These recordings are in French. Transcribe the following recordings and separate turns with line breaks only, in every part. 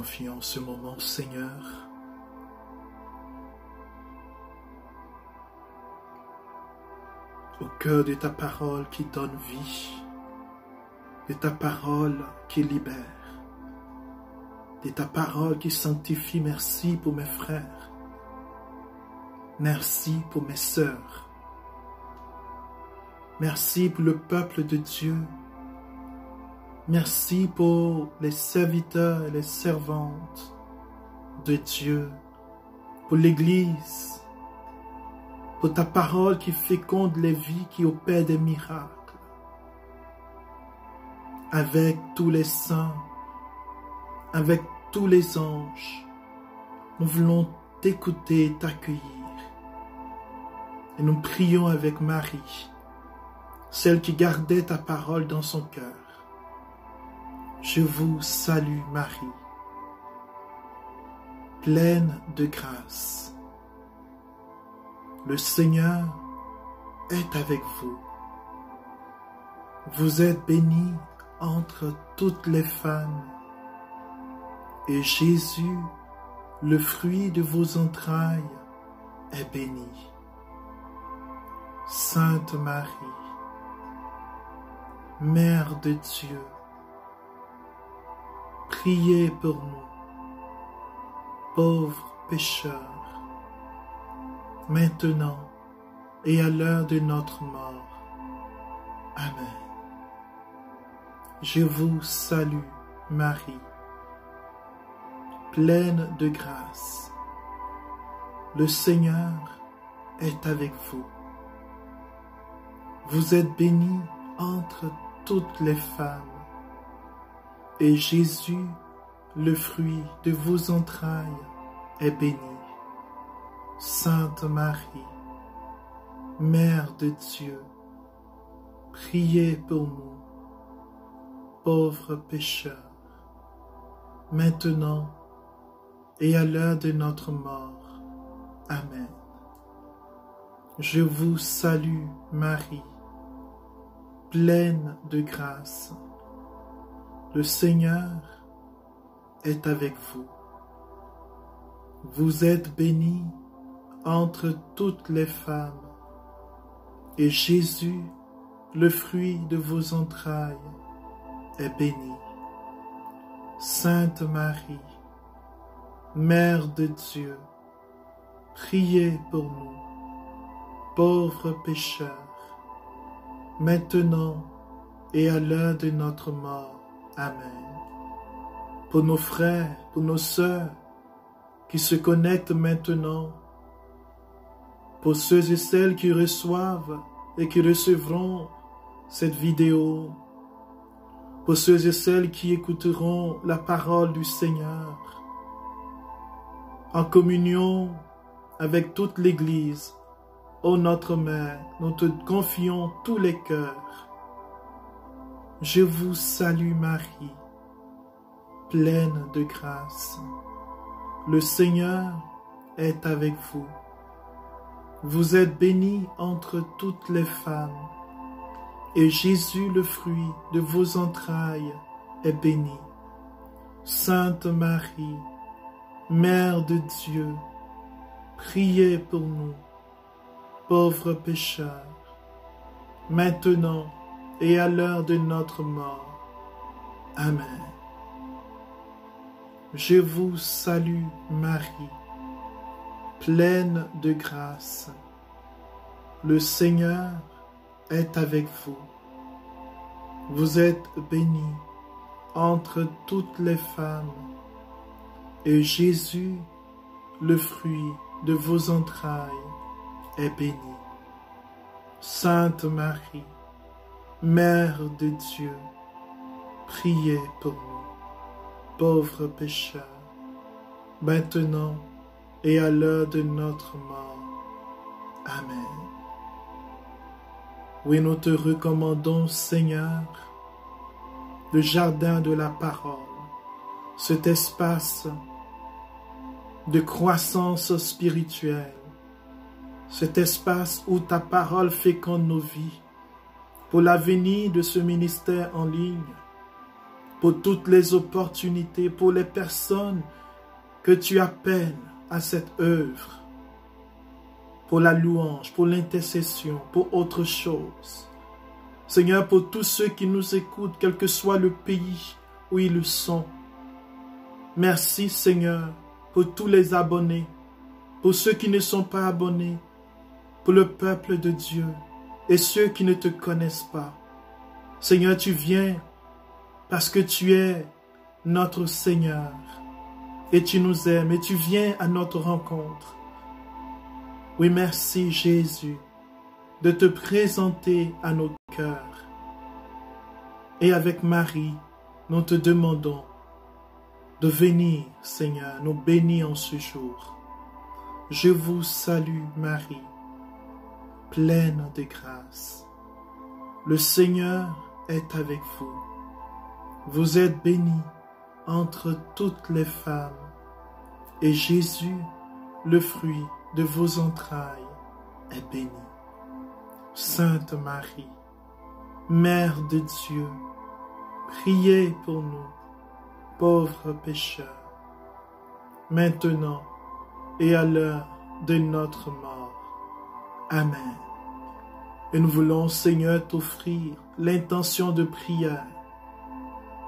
Confions ce moment, Seigneur. Au cœur de ta parole qui donne vie, de ta parole qui libère, de ta parole qui sanctifie. Merci pour mes frères. Merci pour mes sœurs. Merci pour le peuple de Dieu. Merci pour les serviteurs et les servantes de Dieu, pour l'Église, pour ta parole qui féconde les vies, qui opère des miracles. Avec tous les saints, avec tous les anges, nous voulons t'écouter et t'accueillir. Et nous prions avec Marie, celle qui gardait ta parole dans son cœur. Je vous salue Marie, pleine de grâce. Le Seigneur est avec vous. Vous êtes bénie entre toutes les femmes, et Jésus, le fruit de vos entrailles, est béni. Sainte Marie, Mère de Dieu, priez pour nous, pauvres pécheurs, maintenant et à l'heure de notre mort. Amen. Je vous salue, Marie, pleine de grâce. Le Seigneur est avec vous. Vous êtes bénie entre toutes les femmes, et Jésus, le fruit de vos entrailles, est béni. Sainte Marie, Mère de Dieu, priez pour nous, pauvres pécheurs, maintenant et à l'heure de notre mort. Amen. Je vous salue, Marie, pleine de grâce. Le Seigneur est avec vous. Vous êtes bénie entre toutes les femmes, et Jésus, le fruit de vos entrailles, est béni. Sainte Marie, Mère de Dieu, priez pour nous, pauvres pécheurs, maintenant et à l'heure de notre mort. Amen. Pour nos frères, pour nos sœurs qui se connectent maintenant, pour ceux et celles qui reçoivent et qui recevront cette vidéo, pour ceux et celles qui écouteront la parole du Seigneur, en communion avec toute l'Église, ô notre Mère, nous te confions tous les cœurs. Je vous salue Marie, pleine de grâce. Le Seigneur est avec vous. Vous êtes bénie entre toutes les femmes, et Jésus, le fruit de vos entrailles, est béni. Sainte Marie, Mère de Dieu, priez pour nous, pauvres pécheurs, maintenant et à l'heure de notre mort. Amen. Je vous salue Marie, pleine de grâce. Le Seigneur est avec vous. Vous êtes bénie entre toutes les femmes, et Jésus, le fruit de vos entrailles, est béni. Sainte Marie, Mère de Dieu, priez pour nous, pauvres pécheurs, maintenant et à l'heure de notre mort. Amen. Oui, nous te recommandons, Seigneur, le jardin de la parole, cet espace de croissance spirituelle, cet espace où ta parole féconde nos vies, pour l'avenir de ce ministère en ligne, pour toutes les opportunités, pour les personnes que tu appelles à cette œuvre, pour la louange, pour l'intercession, pour autre chose. Seigneur, pour tous ceux qui nous écoutent, quel que soit le pays où ils sont. Merci Seigneur pour tous les abonnés, pour ceux qui ne sont pas abonnés, pour le peuple de Dieu et ceux qui ne te connaissent pas. Seigneur, tu viens parce que tu es notre Seigneur et tu nous aimes et tu viens à notre rencontre. Oui, merci Jésus de te présenter à nos cœurs. Et avec Marie, nous te demandons de venir, Seigneur, nous bénir en ce jour. Je vous salue, Marie, pleine de grâce. Le Seigneur est avec vous. Vous êtes bénie entre toutes les femmes, et Jésus, le fruit de vos entrailles, est béni. Sainte Marie, Mère de Dieu, priez pour nous, pauvres pécheurs, maintenant et à l'heure de notre mort. Amen. Et nous voulons, Seigneur, t'offrir l'intention de prière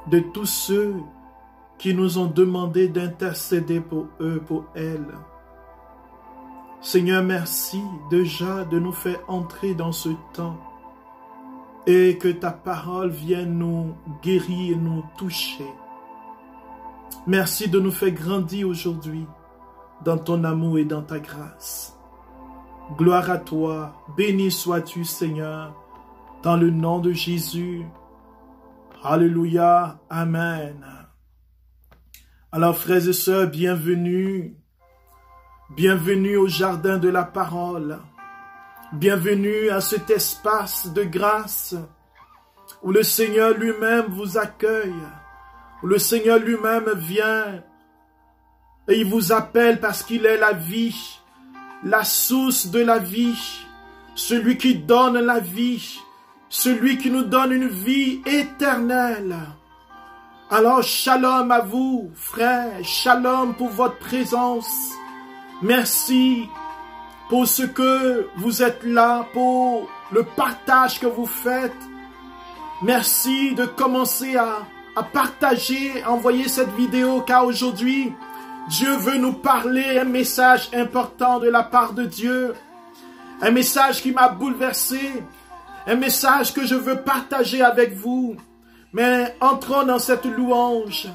de tous ceux qui nous ont demandé d'intercéder pour eux, pour elles. Seigneur, merci déjà de nous faire entrer dans ce temps et que ta parole vienne nous guérir, nous toucher. Merci de nous faire grandir aujourd'hui dans ton amour et dans ta grâce. Gloire à toi, béni sois-tu Seigneur, dans le nom de Jésus. Alléluia, Amen. Alors frères et sœurs, bienvenue. Bienvenue au jardin de la parole. Bienvenue à cet espace de grâce où le Seigneur lui-même vous accueille, où le Seigneur lui-même vient et il vous appelle parce qu'il est la vie, la source de la vie, celui qui donne la vie, celui qui nous donne une vie éternelle. Alors shalom à vous, frères, shalom pour votre présence. Merci pour ce que vous êtes là, pour le partage que vous faites. Merci de commencer à partager, à envoyer cette vidéo, car aujourd'hui, Dieu veut nous parler un message important de la part de Dieu. Un message qui m'a bouleversé, un message que je veux partager avec vous. Mais entrons dans cette louange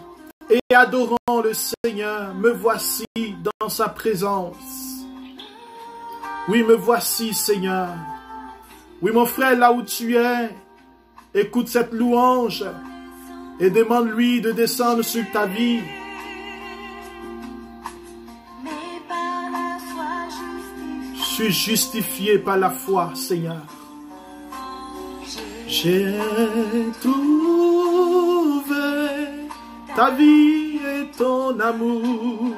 et adorons le Seigneur. Me voici dans sa présence. Oui, me voici, Seigneur. Oui, mon frère, là où tu es, écoute cette louange et demande-lui de descendre sur ta vie. Je suis justifié par la foi, Seigneur. J'ai trouvé ta vie et ton amour.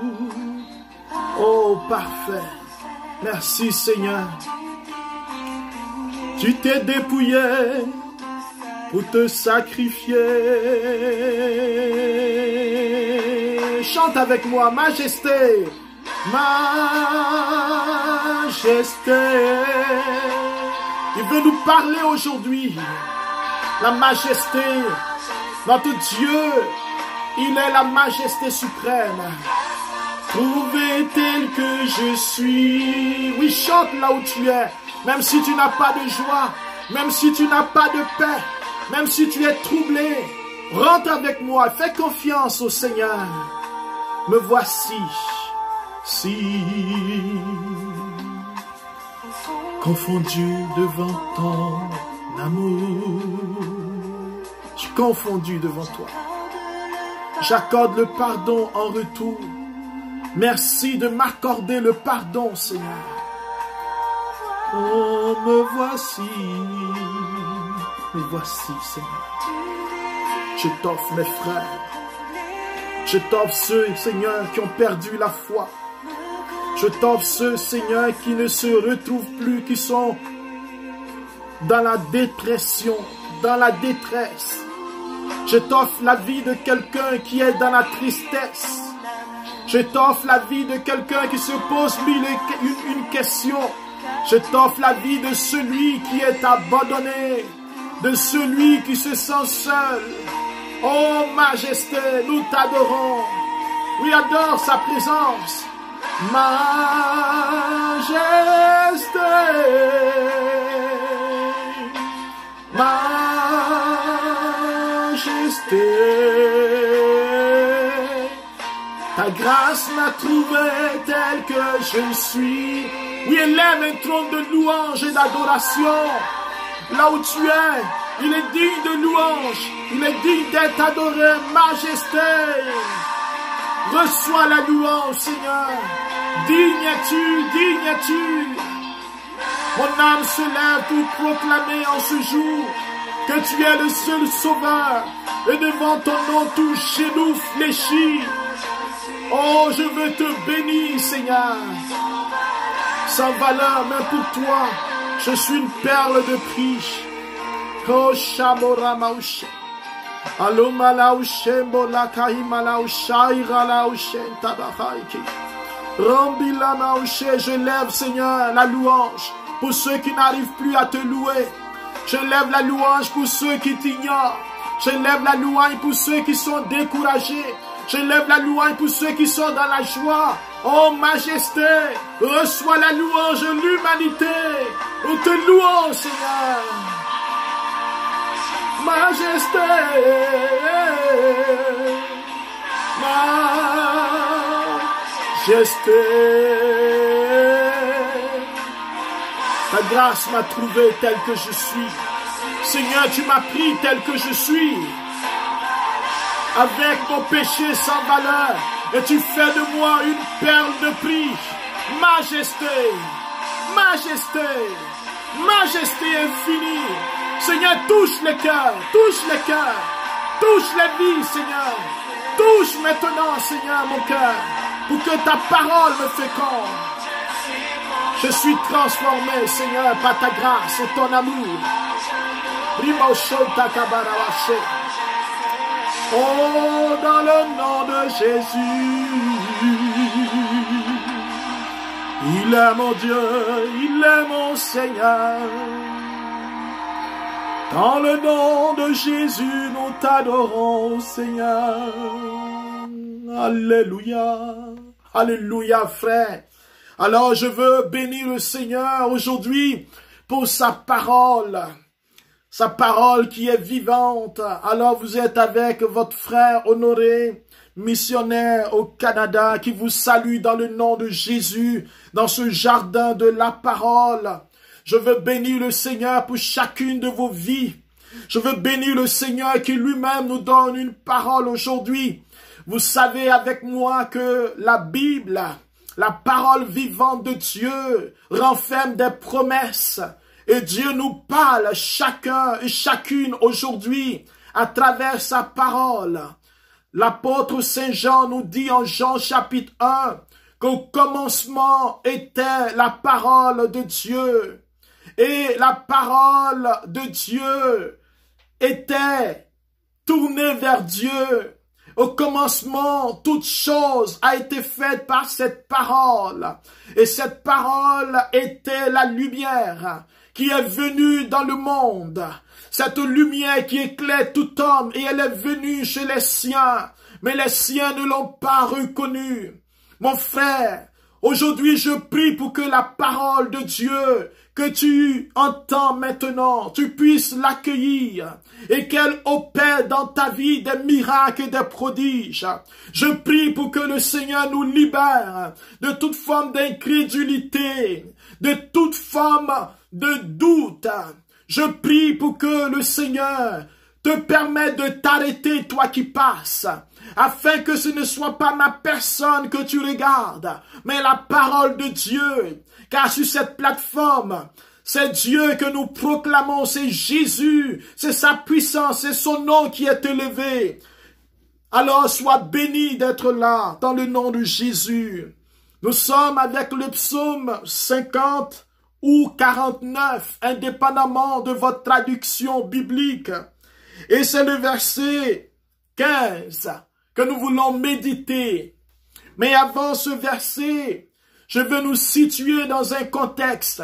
Oh, parfait. Merci, Seigneur. Tu t'es dépouillé pour te sacrifier. Chante avec moi, majesté. Majesté. Il veut nous parler aujourd'hui. La majesté, notre Dieu, il est la majesté suprême. Trouvé tel que je suis. Oui, chante là où tu es. Même si tu n'as pas de joie, même si tu n'as pas de paix, même si tu es troublé, rentre avec moi. Fais confiance au Seigneur. Me voici. Si confondu devant ton amour, je suis confondu devant toi. J'accorde le pardon en retour. Merci de m'accorder le pardon, Seigneur. Oh, me voici, Seigneur. Je t'offre mes frères. Je t'offre ceux, Seigneur, qui ont perdu la foi. Je t'offre ceux, Seigneur, qui ne se retrouvent plus, qui sont dans la dépression, dans la détresse. Je t'offre la vie de quelqu'un qui est dans la tristesse. Je t'offre la vie de quelqu'un qui se pose une question. Je t'offre la vie de celui qui est abandonné, de celui qui se sent seul. Oh Majesté, nous t'adorons. Oui, adore sa présence. Majesté, Majesté, ta grâce m'a trouvé tel que je suis. Oui, élève un trône de louange et d'adoration. Là où tu es, il est digne de louange. Il est digne d'être adoré, Majesté. Reçois la louange, Seigneur. Digne es-tu, digne es-tu. Mon âme se lève pour proclamer en ce jour que tu es le seul sauveur. Et devant ton nom, tout genou fléchit. Oh, je veux te bénir, Seigneur. Sans valeur, mais pour toi, je suis une perle de prix. Koshamora maushe. Aluma laushe mbola kahima laushe ira laushe tabahaiki. Rambi la maushe, je lève, Seigneur, la louange pour ceux qui n'arrivent plus à te louer. Je lève la louange pour ceux qui t'ignorent. Je lève la louange pour ceux qui sont découragés. Je lève la louange pour ceux qui sont dans la joie. Oh Majesté, reçois la louange de l'humanité. Nous te louons, Seigneur. Majesté, Majesté, ta grâce m'a trouvé tel que je suis. Seigneur, tu m'as pris tel que je suis, avec mon péché sans valeur, et tu fais de moi une perle de prix. Majesté, Majesté, Majesté infinie. Seigneur, touche les cœurs, touche les cœurs, touche les vies, Seigneur. Touche maintenant, Seigneur, mon cœur, pour que ta parole me féconde. Je suis transformé, Seigneur, par ta grâce et ton amour. Oh, dans le nom de Jésus, il est mon Dieu, il est mon Seigneur. Dans le nom de Jésus, nous t'adorons, Seigneur. Alléluia. Alléluia, frère. Alors, je veux bénir le Seigneur aujourd'hui pour sa parole qui est vivante. Alors, vous êtes avec votre frère Honoré, missionnaire au Canada, qui vous salue dans le nom de Jésus, dans ce jardin de la parole. Je veux bénir le Seigneur pour chacune de vos vies. Je veux bénir le Seigneur qui lui-même nous donne une parole aujourd'hui. Vous savez avec moi que la Bible, la parole vivante de Dieu, renferme des promesses. Et Dieu nous parle chacun et chacune aujourd'hui à travers sa parole. L'apôtre Saint Jean nous dit en Jean chapitre 1 qu'au commencement était la parole de Dieu. Et la parole de Dieu était tournée vers Dieu. Au commencement, toute chose a été faite par cette parole. Et cette parole était la lumière qui est venue dans le monde. Cette lumière qui éclaire tout homme, et elle est venue chez les siens. Mais les siens ne l'ont pas reconnue. Mon frère, aujourd'hui je prie pour que la parole de Dieu que tu entends maintenant, tu puisses l'accueillir et qu'elle opère dans ta vie des miracles et des prodiges. Je prie pour que le Seigneur nous libère de toute forme d'incrédulité, de toute forme de doute. Je prie pour que le Seigneur te permette de t'arrêter, toi qui passes, afin que ce ne soit pas ma personne que tu regardes, mais la parole de Dieu. Car sur cette plateforme, c'est Dieu que nous proclamons, c'est Jésus, c'est sa puissance, c'est son nom qui est élevé. Alors sois béni d'être là, dans le nom de Jésus. Nous sommes avec le psaume 50 ou 49, indépendamment de votre traduction biblique. Et c'est le verset 15 que nous voulons méditer. Mais avant ce verset, je veux nous situer dans un contexte.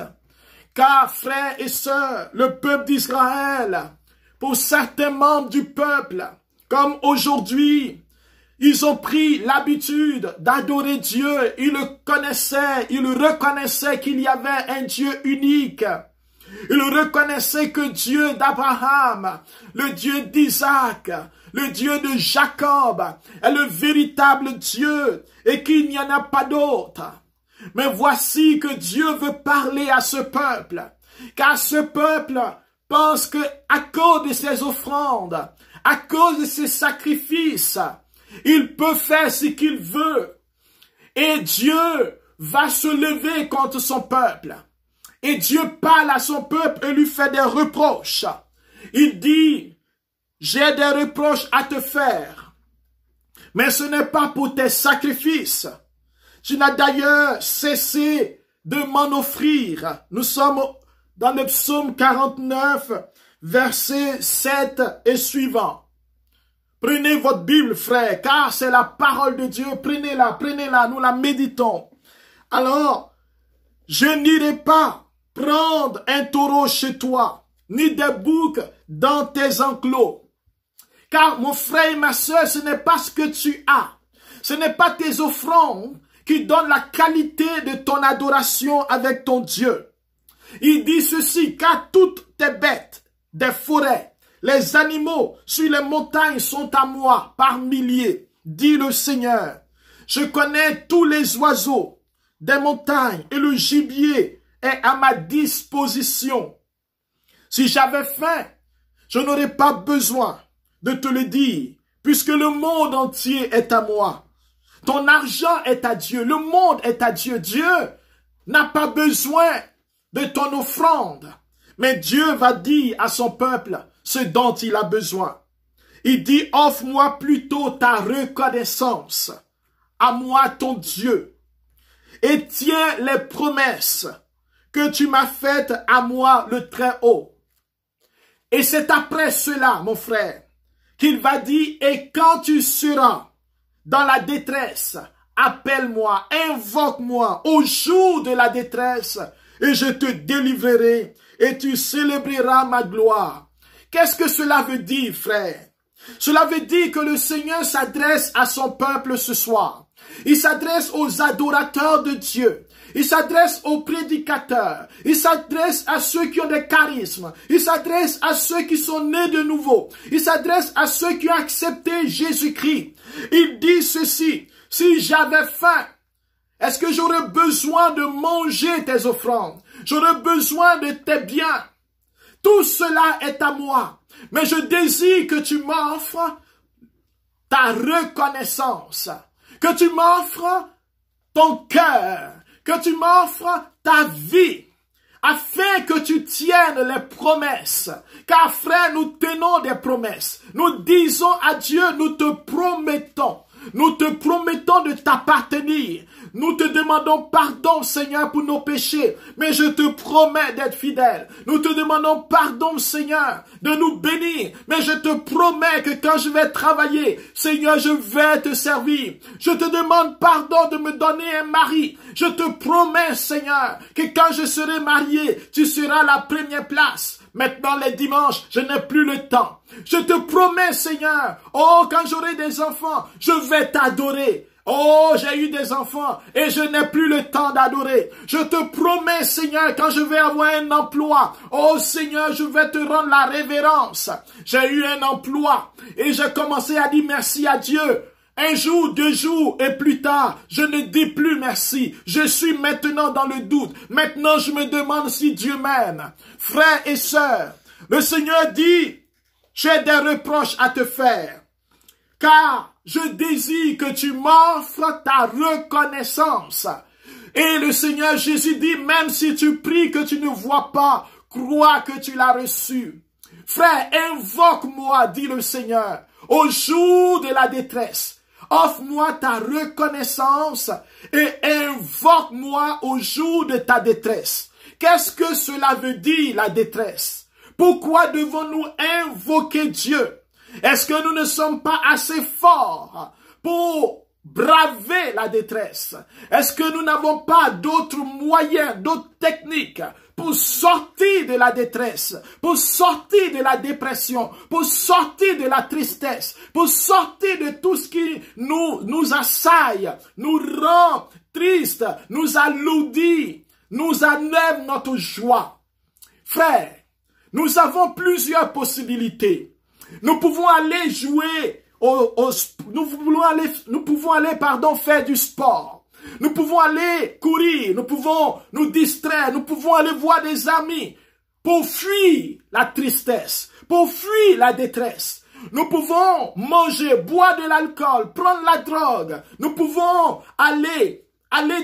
Car, frères et sœurs, le peuple d'Israël, pour certains membres du peuple, comme aujourd'hui, ils ont pris l'habitude d'adorer Dieu. Ils le connaissaient, ils reconnaissaient qu'il y avait un Dieu unique. Ils reconnaissaient que Dieu d'Abraham, le Dieu d'Isaac, le Dieu de Jacob est le véritable Dieu et qu'il n'y en a pas d'autre. Mais voici que Dieu veut parler à ce peuple, car ce peuple pense que à cause de ses offrandes, à cause de ses sacrifices, il peut faire ce qu'il veut. Et Dieu va se lever contre son peuple. Et Dieu parle à son peuple et lui fait des reproches. Il dit, j'ai des reproches à te faire, mais ce n'est pas pour tes sacrifices. Tu n'as d'ailleurs cessé de m'en offrir. Nous sommes dans le psaume 49, versets 7 et suivant. Prenez votre Bible, frère, car c'est la parole de Dieu. Prenez-la, nous la méditons. Alors, je n'irai pas prendre un taureau chez toi, ni des boucs dans tes enclos. Car, mon frère et ma soeur, ce n'est pas ce que tu as. Ce n'est pas tes offrandes qui donnent la qualité de ton adoration avec ton Dieu. Il dit ceci, car toutes tes bêtes des forêts, les animaux sur les montagnes sont à moi par milliers, dit le Seigneur. Je connais tous les oiseaux des montagnes et le gibier est à ma disposition. Si j'avais faim, je n'aurais pas besoin de te le dire, puisque le monde entier est à moi. Ton argent est à Dieu, le monde est à Dieu. Dieu n'a pas besoin de ton offrande, mais Dieu va dire à son peuple ce dont il a besoin. Il dit, offre-moi plutôt ta reconnaissance, à moi ton Dieu, et tiens les promesses que tu m'as faites à moi le Très-Haut. Et c'est après cela, mon frère, qu'il va dire, et quand tu seras dans la détresse, appelle-moi, invoque-moi au jour de la détresse, et je te délivrerai, et tu célébreras ma gloire. Qu'est-ce que cela veut dire, frère? Cela veut dire que le Seigneur s'adresse à son peuple ce soir. Il s'adresse aux adorateurs de Dieu. Il s'adresse aux prédicateurs. Il s'adresse à ceux qui ont des charismes. Il s'adresse à ceux qui sont nés de nouveau. Il s'adresse à ceux qui ont accepté Jésus-Christ. Il dit ceci, si j'avais faim, est-ce que j'aurais besoin de manger tes offrandes? J'aurais besoin de tes biens. Tout cela est à moi. Mais je désire que tu m'offres ta reconnaissance. Que tu m'offres ton cœur. Que tu m'offres ta vie. Afin que tu tiennes les promesses. Car frère, nous tenons des promesses. Nous disons à Dieu, nous te promettons. Nous te promettons de t'appartenir. Nous te demandons pardon, Seigneur, pour nos péchés. Mais je te promets d'être fidèle. Nous te demandons pardon, Seigneur, de nous bénir. Mais je te promets que quand je vais travailler, Seigneur, je vais te servir. Je te demande pardon de me donner un mari. Je te promets, Seigneur, que quand je serai marié, tu seras la première place. Maintenant, les dimanches, je n'ai plus le temps. Je te promets, Seigneur, oh, quand j'aurai des enfants, je vais t'adorer. Oh, j'ai eu des enfants et je n'ai plus le temps d'adorer. Je te promets, Seigneur, quand je vais avoir un emploi, oh Seigneur, je vais te rendre la révérence. J'ai eu un emploi et j'ai commencé à dire merci à Dieu. Un jour, 2 jours et plus tard, je ne dis plus merci. Je suis maintenant dans le doute. Maintenant, je me demande si Dieu m'aime. Frères et sœurs, le Seigneur dit, j'ai des reproches à te faire. Car je désire que tu m'offres ta reconnaissance. Et le Seigneur Jésus dit, même si tu pries que tu ne vois pas, crois que tu l'as reçu. Frère, invoque-moi, dit le Seigneur, au jour de la détresse. Offre-moi ta reconnaissance et invoque-moi au jour de ta détresse. Qu'est-ce que cela veut dire, la détresse? Pourquoi devons-nous invoquer Dieu? Est-ce que nous ne sommes pas assez forts pour braver la détresse? Est-ce que nous n'avons pas d'autres moyens, d'autres techniques pour sortir de la détresse, pour sortir de la dépression, pour sortir de la tristesse, pour sortir de tout ce qui nous assaille, nous rend tristes, nous alourdit, nous enlève notre joie? Frère, nous avons plusieurs possibilités. Nous pouvons aller jouer nous pouvons aller faire du sport. Nous pouvons aller courir, nous pouvons nous distraire, nous pouvons aller voir des amis pour fuir la tristesse, pour fuir la détresse. Nous pouvons manger, boire de l'alcool, prendre la drogue. Nous pouvons aller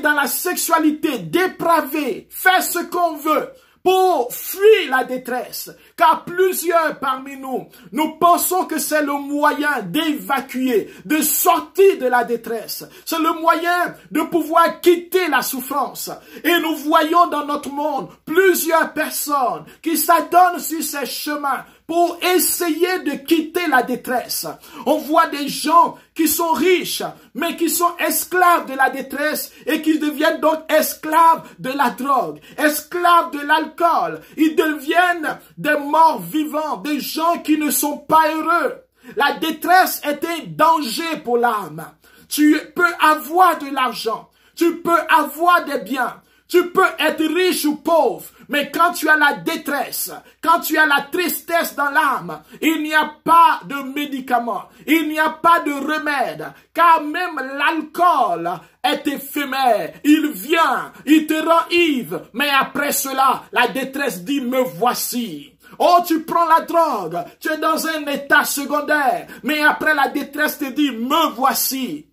dans la sexualité dépravée, faire ce qu'on veut pour fuir la détresse. Car plusieurs parmi nous pensons que c'est le moyen d'évacuer, de sortir de la détresse. C'est le moyen de pouvoir quitter la souffrance. Et nous voyons dans notre monde plusieurs personnes qui s'adonnent sur ces chemins pour essayer de quitter la détresse. On voit des gens qui sont riches, mais qui sont esclaves de la détresse et qui deviennent donc esclaves de la drogue, esclaves de l'alcool. Ils deviennent des morts vivants, des gens qui ne sont pas heureux. La détresse est un danger pour l'âme. Tu peux avoir de l'argent, tu peux avoir des biens, tu peux être riche ou pauvre, mais quand tu as la détresse, quand tu as la tristesse dans l'âme, il n'y a pas de médicament, il n'y a pas de remède, car même l'alcool est éphémère. Il vient, il te rend ivre, mais après cela, la détresse dit, me voici. Oh, tu prends la drogue, tu es dans un état secondaire, mais après la détresse te dit, me voici.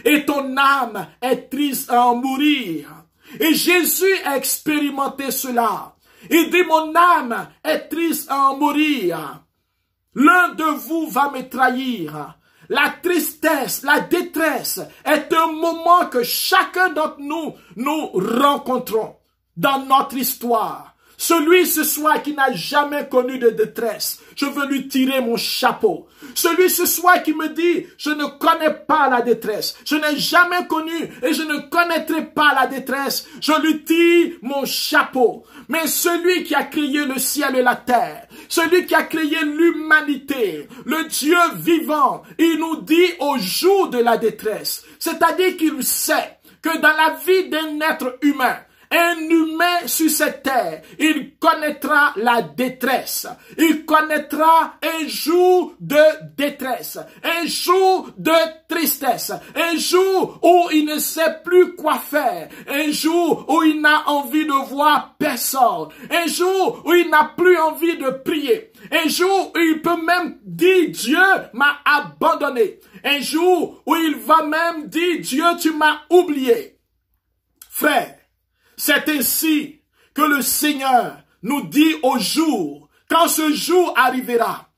Et ton âme est triste à en mourir. Et Jésus a expérimenté cela. Il dit, mon âme est triste à en mourir. L'un de vous va me trahir. La tristesse, la détresse est un moment que chacun d'entre nous rencontrons dans notre histoire. Celui ce soir qui n'a jamais connu de détresse, je veux lui tirer mon chapeau. Celui ce soir qui me dit, je ne connais pas la détresse, je n'ai jamais connu et je ne connaîtrai pas la détresse, je lui tire mon chapeau. Mais celui qui a créé le ciel et la terre, celui qui a créé l'humanité, le Dieu vivant, il nous dit au jour de la détresse, c'est-à-dire qu'il sait que dans la vie d'un être humain, un humain sur cette terre, il connaîtra la détresse. Il connaîtra un jour de détresse, un jour de tristesse, un jour où il ne sait plus quoi faire, un jour où il n'a envie de voir personne, un jour où il n'a plus envie de prier, un jour où il peut même dire Dieu m'a abandonné, un jour où il va même dire Dieu tu m'as oublié. Frère, c'est ainsi que le Seigneur nous dit au jour, quand ce jour arrivera,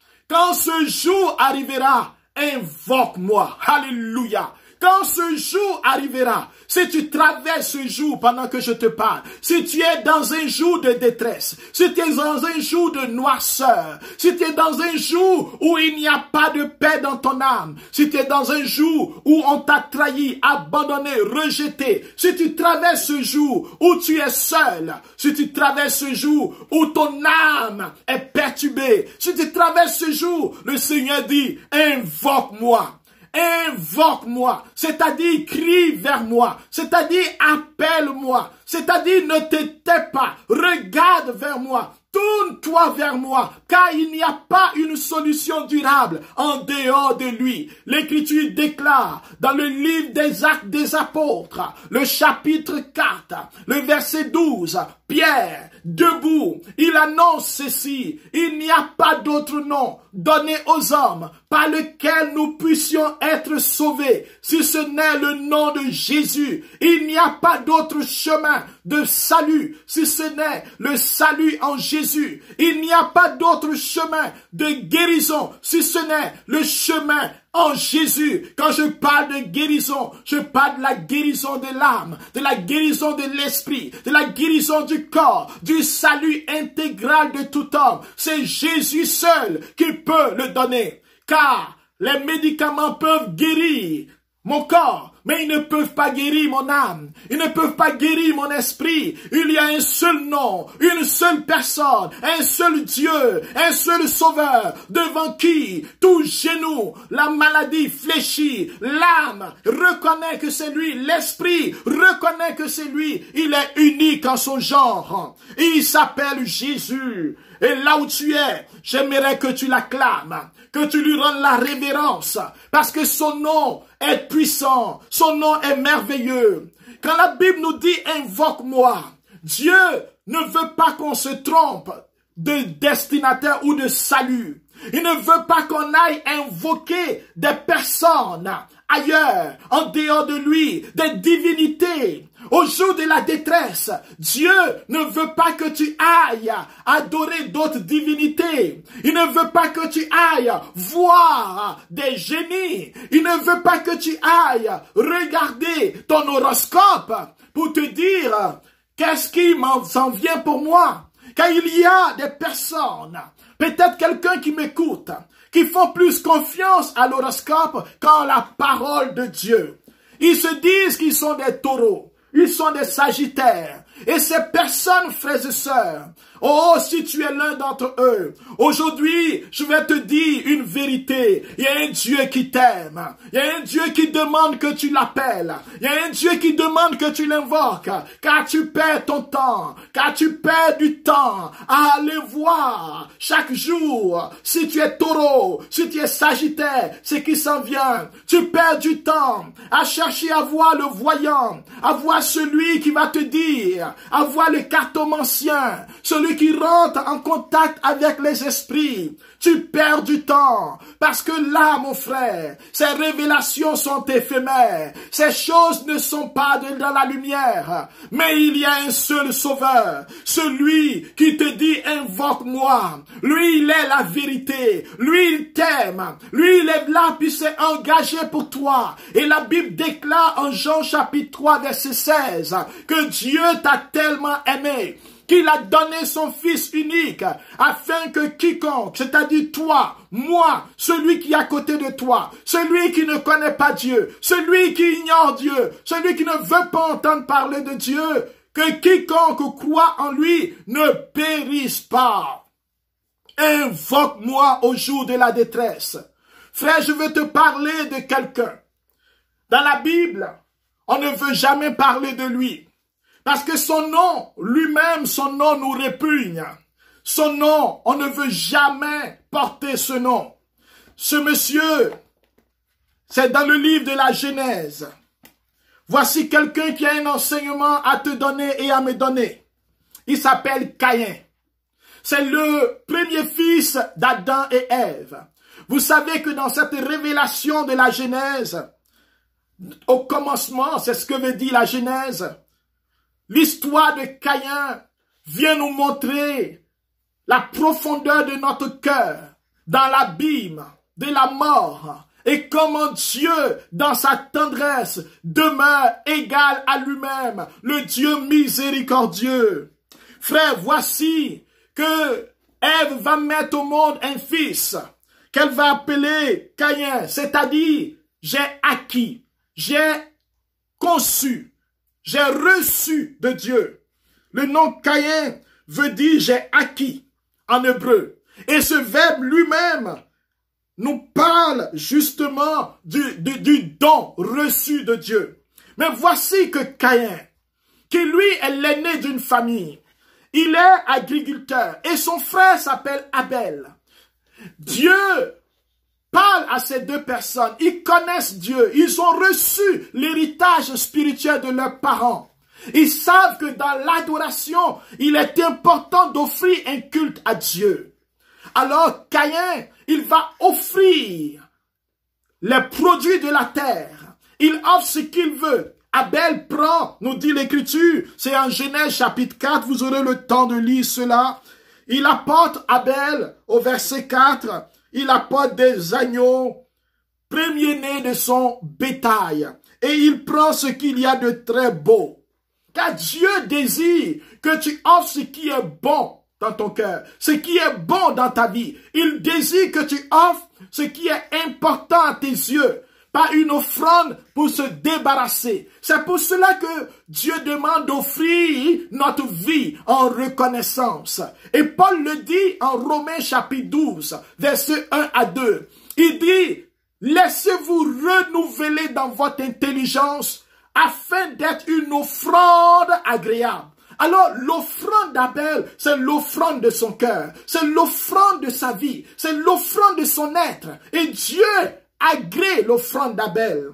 invoque-moi. Alléluia. Quand ce jour arrivera, si tu traverses ce jour pendant que je te parle, si tu es dans un jour de détresse, si tu es dans un jour de noirceur, si tu es dans un jour où il n'y a pas de paix dans ton âme, si tu es dans un jour où on t'a trahi, abandonné, rejeté, si tu traverses ce jour où tu es seul, si tu traverses ce jour où ton âme est perturbée, si tu traverses ce jour, le Seigneur dit, invoque-moi. Invoque-moi, c'est-à-dire crie vers moi, c'est-à-dire appelle-moi, c'est-à-dire ne te tais pas, regarde vers moi, tourne-toi vers moi, car il n'y a pas une solution durable en dehors de lui. L'Écriture déclare dans le livre des Actes des Apôtres, le chapitre 4, le verset 12, Pierre, debout, il annonce ceci, il n'y a pas d'autre nom donné aux hommes par lequel nous puissions être sauvés, si ce n'est le nom de Jésus. Il n'y a pas d'autre chemin de salut, si ce n'est le salut en Jésus. Il n'y a pas d'autre chemin de guérison, si ce n'est le chemin en Jésus. Quand je parle de guérison, je parle de la guérison de l'âme, de la guérison de l'esprit, de la guérison du corps, du salut intégral de tout homme. C'est Jésus seul qui peut le donner. Car les médicaments peuvent guérir mon corps, mais ils ne peuvent pas guérir mon âme. Ils ne peuvent pas guérir mon esprit. Il y a un seul nom, une seule personne, un seul Dieu, un seul Sauveur, devant qui tout genou, la maladie fléchit, l'âme reconnaît que c'est lui, l'esprit reconnaît que c'est lui. Il est unique en son genre. Il s'appelle Jésus. Et là où tu es, j'aimerais que tu l'acclames, que tu lui rendes la révérence, parce que son nom est puissant, son nom est merveilleux. Quand la Bible nous dit « invoque-moi », Dieu ne veut pas qu'on se trompe de destinataire ou de salut. Il ne veut pas qu'on aille invoquer des personnes ailleurs, en dehors de lui, des divinités. Au jour de la détresse, Dieu ne veut pas que tu ailles adorer d'autres divinités. Il ne veut pas que tu ailles voir des génies. Il ne veut pas que tu ailles regarder ton horoscope pour te dire qu'est-ce qui s'en vient pour moi. Car il y a des personnes, peut-être quelqu'un qui m'écoute, qui font plus confiance à l'horoscope qu'à la parole de Dieu. Ils se disent qu'ils sont des taureaux. Ils sont des sagittaires. Et ces personnes, frères et sœurs, oh, si tu es l'un d'entre eux, aujourd'hui, je vais te dire une vérité. Il y a un Dieu qui t'aime. Il y a un Dieu qui demande que tu l'appelles. Il y a un Dieu qui demande que tu l'invoques. Car tu perds ton temps. Car tu perds du temps à aller voir chaque jour. Si tu es taureau, si tu es sagittaire, c'est qui s'en vient. Tu perds du temps à chercher à voir le voyant, à voir celui qui va te dire, à voir le cartomancien, celui qui rentre en contact avec les esprits. Tu perds du temps, parce que là, mon frère, ces révélations sont éphémères. Ces choses ne sont pas dans la lumière. Mais il y a un seul Sauveur, celui qui te dit invoque-moi. Lui, il est la vérité. Lui, il t'aime. Lui, il est là, puis s'est engagé pour toi. Et la Bible déclare en Jean chapitre 3, verset 16, que Dieu t'a tellement aimé qu'il a donné son Fils unique, afin que quiconque, c'est-à-dire toi, moi, celui qui est à côté de toi, celui qui ne connaît pas Dieu, celui qui ignore Dieu, celui qui ne veut pas entendre parler de Dieu, que quiconque croit en lui ne périsse pas. Invoque-moi au jour de la détresse. Frère, je veux te parler de quelqu'un. Dans la Bible, on ne veut jamais parler de lui. Parce que son nom, lui-même, son nom nous répugne. Son nom, on ne veut jamais porter ce nom. Ce monsieur, c'est dans le livre de la Genèse. Voici quelqu'un qui a un enseignement à te donner et à me donner. Il s'appelle Caïn. C'est le premier fils d'Adam et Ève. Vous savez que dans cette révélation de la Genèse, au commencement, c'est ce que veut dire la Genèse, l'histoire de Caïn vient nous montrer la profondeur de notre cœur dans l'abîme de la mort et comment Dieu, dans sa tendresse, demeure égal à lui-même, le Dieu miséricordieux. Frère, voici que Ève va mettre au monde un fils qu'elle va appeler Caïn, c'est-à-dire j'ai acquis, j'ai conçu, j'ai reçu de Dieu. Le nom Caïn veut dire j'ai acquis en hébreu. Et ce verbe lui-même nous parle justement du don reçu de Dieu. Mais voici que Caïn, qui lui est l'aîné d'une famille, il est agriculteur et son frère s'appelle Abel. Dieu parle à ces deux personnes, ils connaissent Dieu, ils ont reçu l'héritage spirituel de leurs parents. Ils savent que dans l'adoration, il est important d'offrir un culte à Dieu. Alors Caïn, il va offrir les produits de la terre. Il offre ce qu'il veut. Abel prend, nous dit l'Écriture, c'est en Genèse chapitre 4, vous aurez le temps de lire cela. Il apporte Abel au verset 4, il apporte des agneaux premier-né de son bétail et il prend ce qu'il y a de très beau. Car Dieu désire que tu offres ce qui est bon dans ton cœur, ce qui est bon dans ta vie. Il désire que tu offres ce qui est important à tes yeux, pas une offrande pour se débarrasser. C'est pour cela que Dieu demande d'offrir notre vie en reconnaissance. Et Paul le dit en Romains chapitre 12, versets 1 à 2. Il dit, laissez-vous renouveler dans votre intelligence afin d'être une offrande agréable. Alors, l'offrande d'Abel, c'est l'offrande de son cœur, c'est l'offrande de sa vie, c'est l'offrande de son être. Et Dieu agrée l'offrande d'Abel.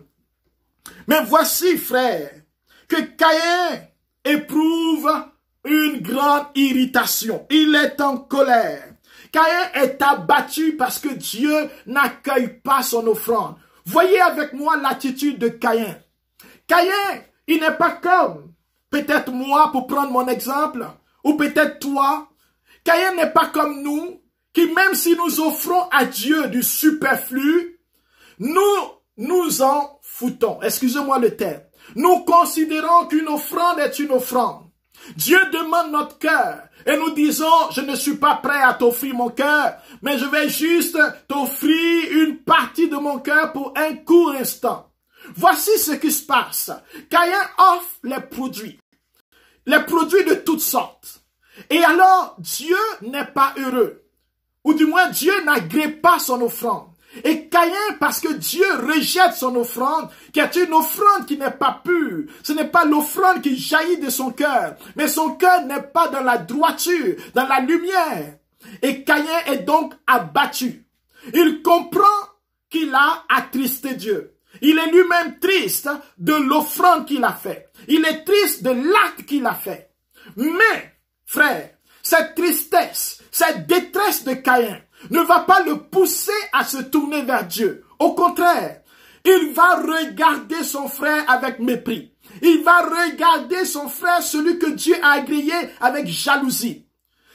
Mais voici, frère, que Caïn éprouve une grande irritation. Il est en colère. Caïn est abattu parce que Dieu n'accueille pas son offrande. Voyez avec moi l'attitude de Caïn. Caïn, il n'est pas comme peut-être moi, pour prendre mon exemple, ou peut-être toi. Caïn n'est pas comme nous, qui même si nous offrons à Dieu du superflu, nous en foutons. Excusez-moi le terme. Nous considérons qu'une offrande est une offrande. Dieu demande notre cœur. Et nous disons, je ne suis pas prêt à t'offrir mon cœur, mais je vais juste t'offrir une partie de mon cœur pour un court instant. Voici ce qui se passe. Caïn offre les produits de toutes sortes. Et alors, Dieu n'est pas heureux. Ou du moins, Dieu n'agrée pas son offrande. Et Caïn, parce que Dieu rejette son offrande, qui est une offrande qui n'est pas pure. Ce n'est pas l'offrande qui jaillit de son cœur. Mais son cœur n'est pas dans la droiture, dans la lumière. Et Caïn est donc abattu. Il comprend qu'il a attristé Dieu. Il est lui-même triste de l'offrande qu'il a fait. Il est triste de l'acte qu'il a fait. Mais, frère, cette tristesse, cette détresse de Caïn ne va pas le pousser à se tourner vers Dieu. Au contraire, il va regarder son frère avec mépris. Il va regarder son frère, celui que Dieu a agréé, avec jalousie.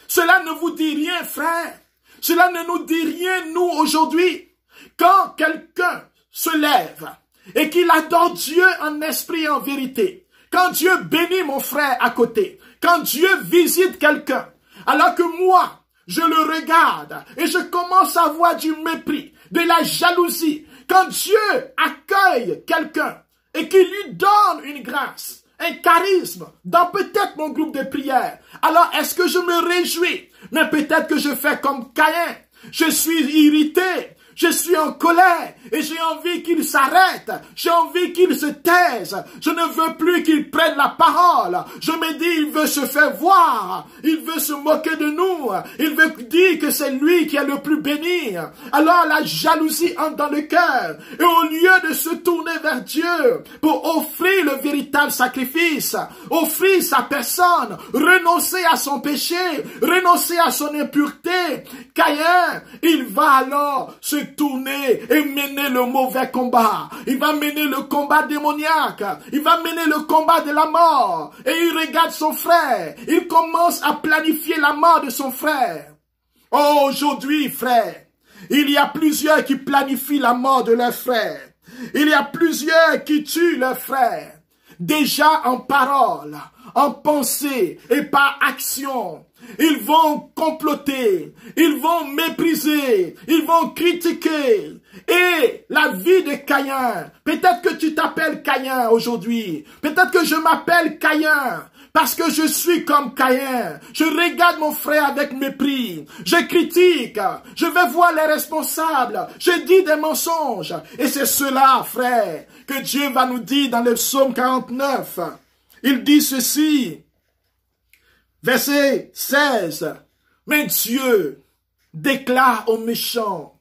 Cela ne vous dit rien, frère. Cela ne nous dit rien, nous, aujourd'hui. Quand quelqu'un se lève et qu'il adore Dieu en esprit et en vérité, quand Dieu bénit mon frère à côté, quand Dieu visite quelqu'un, alors que moi, je le regarde et je commence à avoir du mépris, de la jalousie, quand Dieu accueille quelqu'un et qu'il lui donne une grâce, un charisme dans peut-être mon groupe de prière, alors est-ce que je me réjouis? Mais peut-être que je fais comme Caïn, je suis irrité. Je suis en colère et j'ai envie qu'il s'arrête. J'ai envie qu'il se taise. Je ne veux plus qu'il prenne la parole. Je me dis, il veut se faire voir. Il veut se moquer de nous. Il veut dire que c'est lui qui est le plus béni. Alors la jalousie entre dans le cœur. Et au lieu de se tourner vers Dieu pour offrir le véritable sacrifice, offrir sa personne, renoncer à son péché, renoncer à son impureté, Caïn, il va alors se tourner et mener le mauvais combat. Il va mener le combat démoniaque. Il va mener le combat de la mort. Et il regarde son frère. Il commence à planifier la mort de son frère. Oh, aujourd'hui, frère, il y a plusieurs qui planifient la mort de leur frère. Il y a plusieurs qui tuent leur frère. Déjà en parole, en pensée et par action. Ils vont comploter, ils vont mépriser, ils vont critiquer. Et la vie de Caïn, peut-être que tu t'appelles Caïn aujourd'hui, peut-être que je m'appelle Caïn, parce que je suis comme Caïn. Je regarde mon frère avec mépris, je critique, je vais voir les responsables, je dis des mensonges. Et c'est cela, frère, que Dieu va nous dire dans le psaume 49. Il dit ceci. Verset 16. Mais Dieu déclare aux méchants,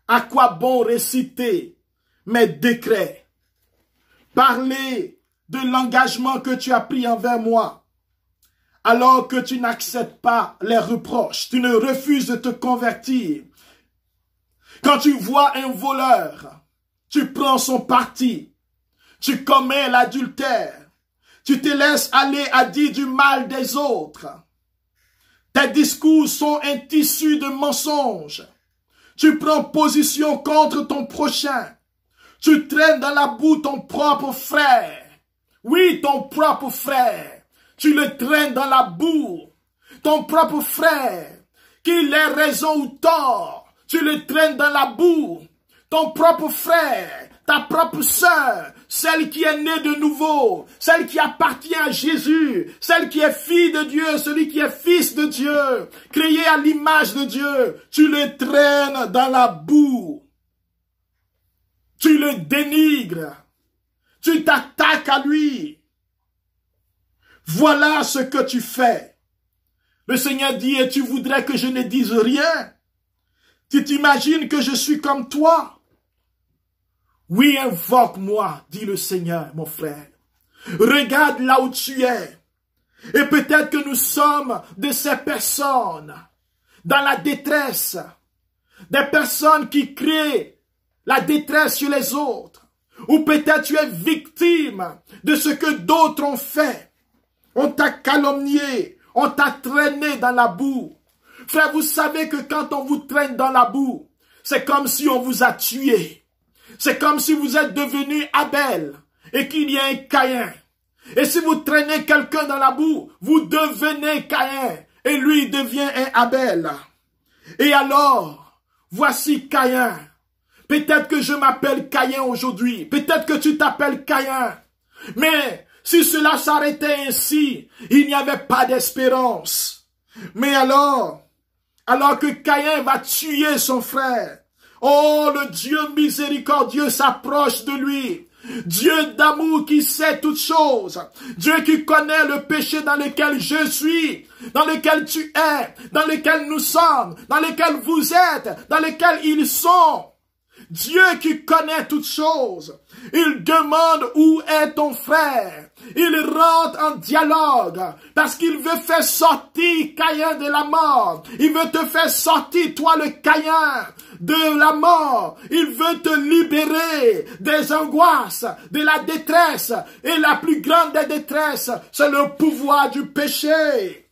à quoi bon réciter mes décrets? Parler de l'engagement que tu as pris envers moi, alors que tu n'acceptes pas les reproches, tu ne refuses de te convertir. Quand tu vois un voleur, tu prends son parti, tu commets l'adultère. Tu te laisses aller à dire du mal des autres. Tes discours sont un tissu de mensonges. Tu prends position contre ton prochain. Tu traînes dans la boue ton propre frère. Oui, ton propre frère. Tu le traînes dans la boue. Ton propre frère, qu'il ait raison ou tort, tu le traînes dans la boue. Ton propre frère, ta propre sœur, celle qui est née de nouveau, celle qui appartient à Jésus, celle qui est fille de Dieu, celui qui est fils de Dieu, créé à l'image de Dieu, tu le traînes dans la boue. Tu le dénigres. Tu t'attaques à lui. Voilà ce que tu fais. Le Seigneur dit, et tu voudrais que je ne dise rien? Tu t'imagines que je suis comme toi? Oui, invoque-moi, dit le Seigneur, mon frère. Regarde là où tu es. Et peut-être que nous sommes de ces personnes dans la détresse. Des personnes qui créent la détresse sur les autres. Ou peut-être tu es victime de ce que d'autres ont fait. On t'a calomnié, on t'a traîné dans la boue. Frère, vous savez que quand on vous traîne dans la boue, c'est comme si on vous a tué. C'est comme si vous êtes devenu Abel et qu'il y a un Caïn. Et si vous traînez quelqu'un dans la boue, vous devenez Caïn et lui devient un Abel. Et alors, voici Caïn. Peut-être que je m'appelle Caïn aujourd'hui. Peut-être que tu t'appelles Caïn. Mais si cela s'arrêtait ainsi, il n'y avait pas d'espérance. Mais alors que Caïn va tuer son frère, oh, le Dieu miséricordieux s'approche de lui. Dieu d'amour qui sait toutes choses. Dieu qui connaît le péché dans lequel je suis, dans lequel tu es, dans lequel nous sommes, dans lequel vous êtes, dans lequel ils sont. Dieu qui connaît toutes choses. Il demande où est ton frère. Il rentre en dialogue parce qu'il veut faire sortir Caïn de la mort. Il veut te faire sortir, toi le Caïn, de la mort. Il veut te libérer des angoisses, de la détresse. Et la plus grande des détresses, c'est le pouvoir du péché.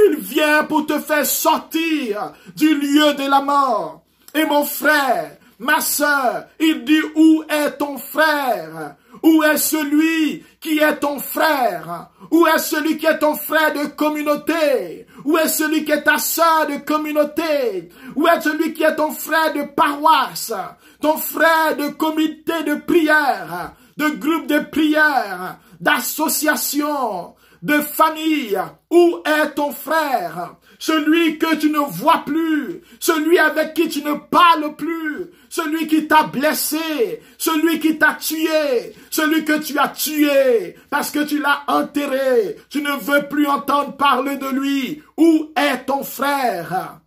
Il vient pour te faire sortir du lieu de la mort. Et mon frère, ma sœur, il dit, où est ton frère? Où est celui qui est ton frère? Où est celui qui est ton frère de communauté? Où est celui qui est ta sœur de communauté? Où est celui qui est ton frère de paroisse? Ton frère de comité de prière, de groupe de prière, d'association, de famille? Où est ton frère? Celui que tu ne vois plus, celui avec qui tu ne parles plus, celui qui t'a blessé, celui qui t'a tué, celui que tu as tué parce que tu l'as enterré, tu ne veux plus entendre parler de lui. Où est ton frère?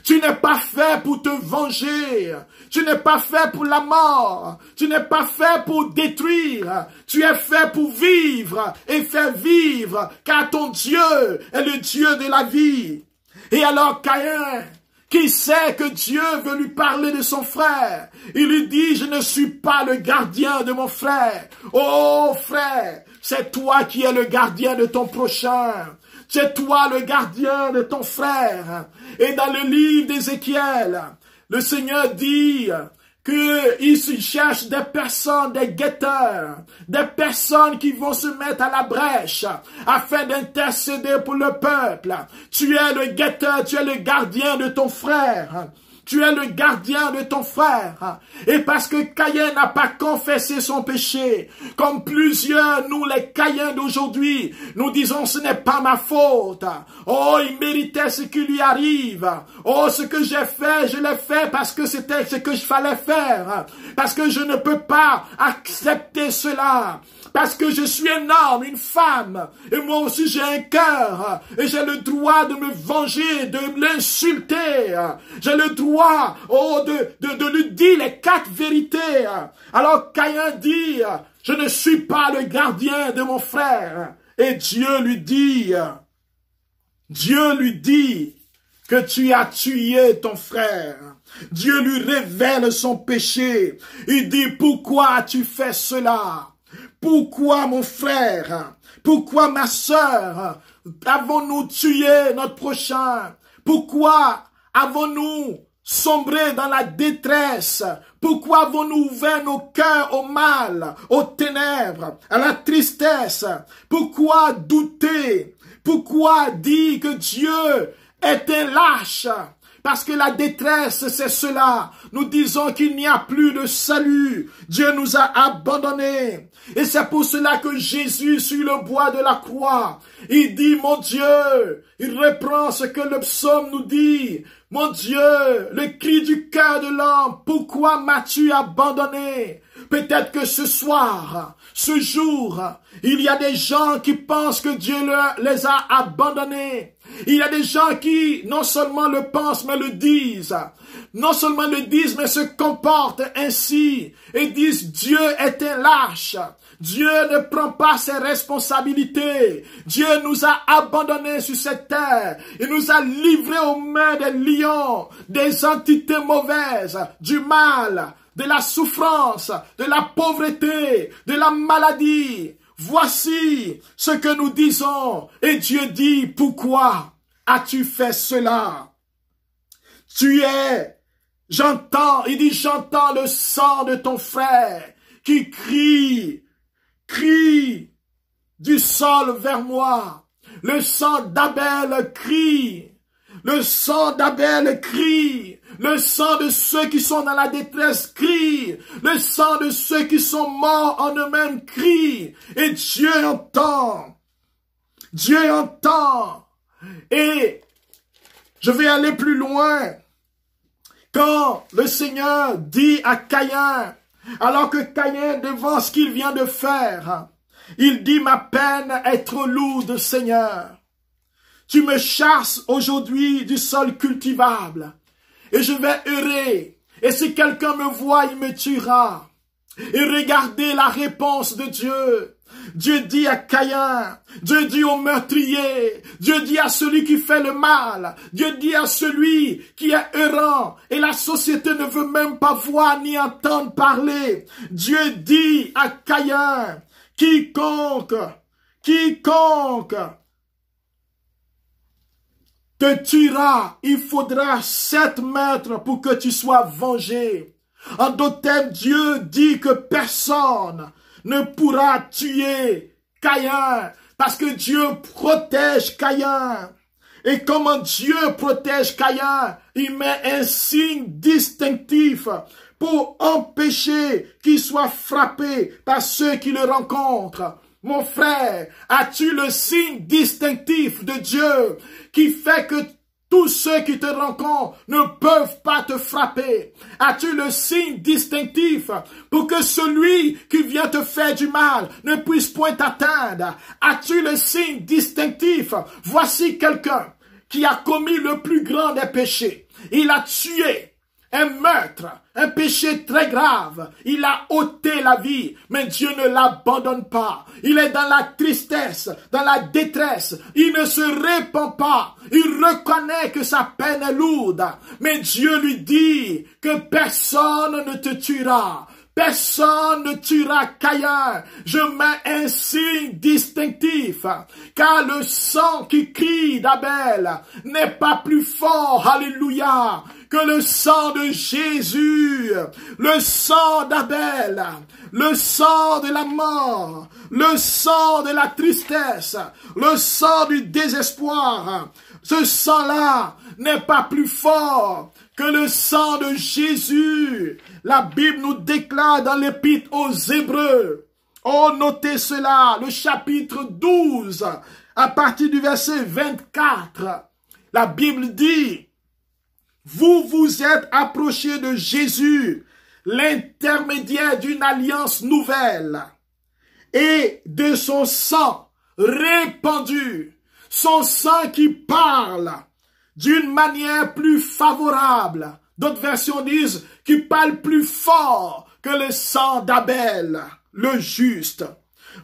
Tu n'es pas fait pour te venger. Tu n'es pas fait pour la mort. Tu n'es pas fait pour détruire. Tu es fait pour vivre et faire vivre, car ton Dieu est le Dieu de la vie. Et alors Caïn, qui sait que Dieu veut lui parler de son frère, il lui dit, je ne suis pas le gardien de mon frère. Oh frère, c'est toi qui es le gardien de ton prochain. C'est toi le gardien de ton frère. Et dans le livre d'Ézéchiel, le Seigneur dit qu'il cherche des personnes, des guetteurs, des personnes qui vont se mettre à la brèche afin d'intercéder pour le peuple. Tu es le guetteur, tu es le gardien de ton frère. Tu es le gardien de ton frère. Et parce que Caïn n'a pas confessé son péché, comme plusieurs, nous les Caïns d'aujourd'hui, nous disons ce n'est pas ma faute. Oh, il méritait ce qui lui arrive. Oh, ce que j'ai fait, je l'ai fait parce que c'était ce que je fallait faire. Parce que je ne peux pas accepter cela. Parce que je suis un homme, une femme, et moi aussi j'ai un cœur, et j'ai le droit de me venger, de l'insulter. J'ai le droit, de lui dire les 4 vérités. Alors Caïn dit, je ne suis pas le gardien de mon frère. Et Dieu lui dit que tu as tué ton frère. Dieu lui révèle son péché. Il dit, pourquoi as-tu fait cela? Pourquoi mon frère? Pourquoi ma sœur? Avons-nous tué notre prochain? Pourquoi avons-nous sombré dans la détresse? Pourquoi avons-nous ouvert nos cœurs au mal, aux ténèbres, à la tristesse? Pourquoi douter? Pourquoi dire que Dieu est un lâche? Parce que la détresse, c'est cela. Nous disons qu'il n'y a plus de salut. Dieu nous a abandonnés. Et c'est pour cela que Jésus, sur le bois de la croix, il dit, mon Dieu, il reprend ce que le psaume nous dit. Mon Dieu, le cri du cœur de l'homme, pourquoi m'as-tu abandonné? Peut-être que ce soir, ce jour, il y a des gens qui pensent que Dieu les a abandonnés. Il y a des gens qui non seulement le pensent, mais le disent. Non seulement le disent, mais se comportent ainsi et disent Dieu est un lâche. Dieu ne prend pas ses responsabilités. Dieu nous a abandonnés sur cette terre. Il nous a livrés aux mains des lions, des entités mauvaises, du mal, de la souffrance, de la pauvreté, de la maladie. Voici ce que nous disons. Et Dieu dit, pourquoi as-tu fait cela? J'entends, il dit, j'entends le sang de ton frère qui crie du sol vers moi. Le sang d'Abel crie. Le sang d'Abel crie. Le sang de ceux qui sont dans la détresse crie. Le sang de ceux qui sont morts en eux-mêmes crie. Et Dieu entend. Dieu entend. Et je vais aller plus loin. Quand le Seigneur dit à Caïn, alors que Caïn devant ce qu'il vient de faire, il dit, ma peine est trop lourde, Seigneur. Tu me chasses aujourd'hui du sol cultivable et je vais errer. Et si quelqu'un me voit, il me tuera. Et regardez la réponse de Dieu. Dieu dit à Caïn, Dieu dit au meurtrier, Dieu dit à celui qui fait le mal, Dieu dit à celui qui est errant et la société ne veut même pas voir ni entendre parler. Dieu dit à Caïn, quiconque te tuera, il faudra 7 mètres pour que tu sois vengé. En d'autres termes, Dieu dit que personne ne pourra tuer Caïn, parce que Dieu protège Caïn. Et comment Dieu protège Caïn? Il met un signe distinctif pour empêcher qu'il soit frappé par ceux qui le rencontrent. Mon frère, as-tu le signe distinctif de Dieu qui fait que tous ceux qui te rencontrent ne peuvent pas te frapper? As-tu le signe distinctif pour que celui qui vient te faire du mal ne puisse point t'atteindre? As-tu le signe distinctif? Voici quelqu'un qui a commis le plus grand des péchés. Il a tué. Un meurtre, un péché très grave. Il a ôté la vie, mais Dieu ne l'abandonne pas. Il est dans la tristesse, dans la détresse. Il ne se répand pas. Il reconnaît que sa peine est lourde. Mais Dieu lui dit que personne ne te tuera. Personne ne tuera Caïn. Je mets un signe distinctif, car le sang qui crie d'Abel n'est pas plus fort, alléluia, que le sang de Jésus, le sang d'Abel, le sang de la mort, le sang de la tristesse, le sang du désespoir. Ce sang-là n'est pas plus fort que le sang de Jésus. La Bible nous déclare dans l'épître aux Hébreux. Oh, notez cela, le chapitre 12, à partir du verset 24. La Bible dit, vous vous êtes approchés de Jésus, l'intermédiaire d'une alliance nouvelle, et de son sang répandu, son sang qui parle d'une manière plus favorable. D'autres versions disent qu'il parle plus fort que le sang d'Abel, le juste.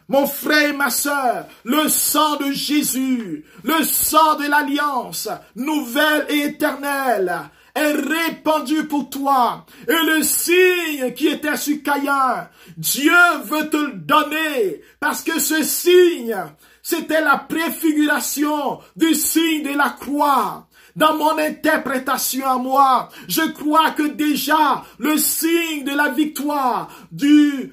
Mon frère et ma sœur, le sang de Jésus, le sang de l'alliance nouvelle et éternelle est répandu pour toi. Et le signe qui était sur Caïn, Dieu veut te le donner parce que ce signe, c'était la préfiguration du signe de la croix. dans mon interprétation à moi, je crois que déjà le signe de la victoire du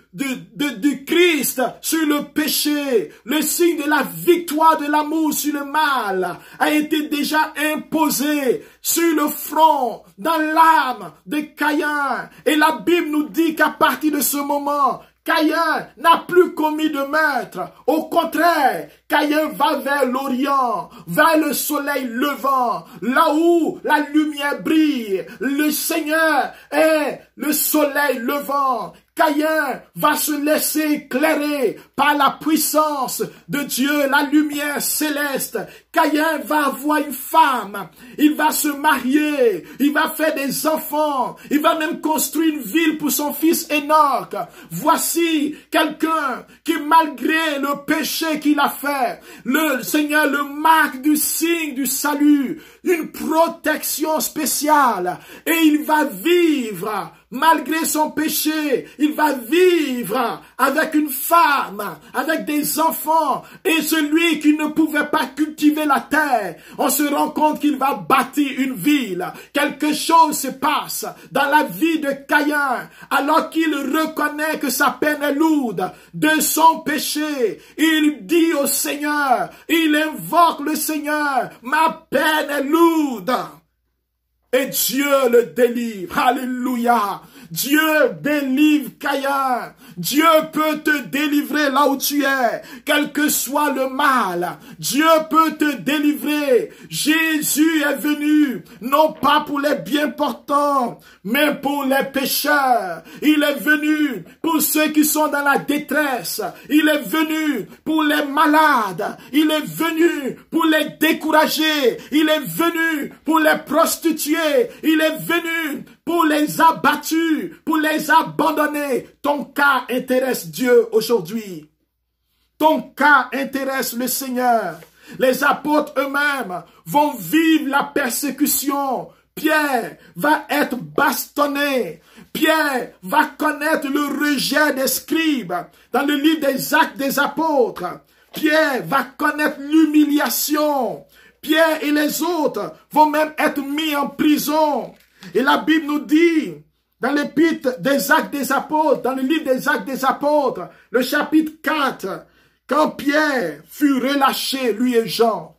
Christ sur le péché, le signe de la victoire de l'amour sur le mal a été déjà imposé sur le front, dans l'âme de Caïn. Et la Bible nous dit qu'à partir de ce moment, Caïn n'a plus commis de meurtre. Au contraire, Caïn va vers l'Orient, vers le soleil levant, là où la lumière brille. Le Seigneur est le soleil levant. Caïn va se laisser éclairer par la puissance de Dieu, la lumière céleste. Caïn va avoir une femme, il va se marier, il va faire des enfants, il va même construire une ville pour son fils Enoch. Voici quelqu'un qui, malgré le péché qu'il a fait, le Seigneur le marque du signe du salut, une protection spéciale, et il va vivre. Malgré son péché, il va vivre avec une femme, avec des enfants. Et celui qui ne pouvait pas cultiver la terre, on se rend compte qu'il va bâtir une ville. Quelque chose se passe dans la vie de Caïn, alors qu'il reconnaît que sa peine est lourde de son péché. Il dit au Seigneur, il invoque le Seigneur, ma peine est lourde. Et Dieu le délivre. Alléluia. Dieu délivre Caïn. Dieu peut te délivrer là où tu es, quel que soit le mal. Dieu peut te délivrer. Jésus est venu, non pas pour les bien portants, mais pour les pécheurs. Il est venu pour ceux qui sont dans la détresse. Il est venu pour les malades. Il est venu pour les découragés. Il est venu pour les prostituées. Il est venu pour les abattus, pour les abandonnés. Ton cas intéresse Dieu aujourd'hui. Ton cas intéresse le Seigneur. Les apôtres eux-mêmes vont vivre la persécution. Pierre va être bastonné. Pierre va connaître le rejet des scribes. Dans le livre des Actes des Apôtres, Pierre va connaître l'humiliation. Pierre et les autres vont même être mis en prison. Et la Bible nous dit, dans l'épître des Actes des Apôtres, dans le livre des Actes des Apôtres, le chapitre 4, quand Pierre fut relâché, lui et Jean,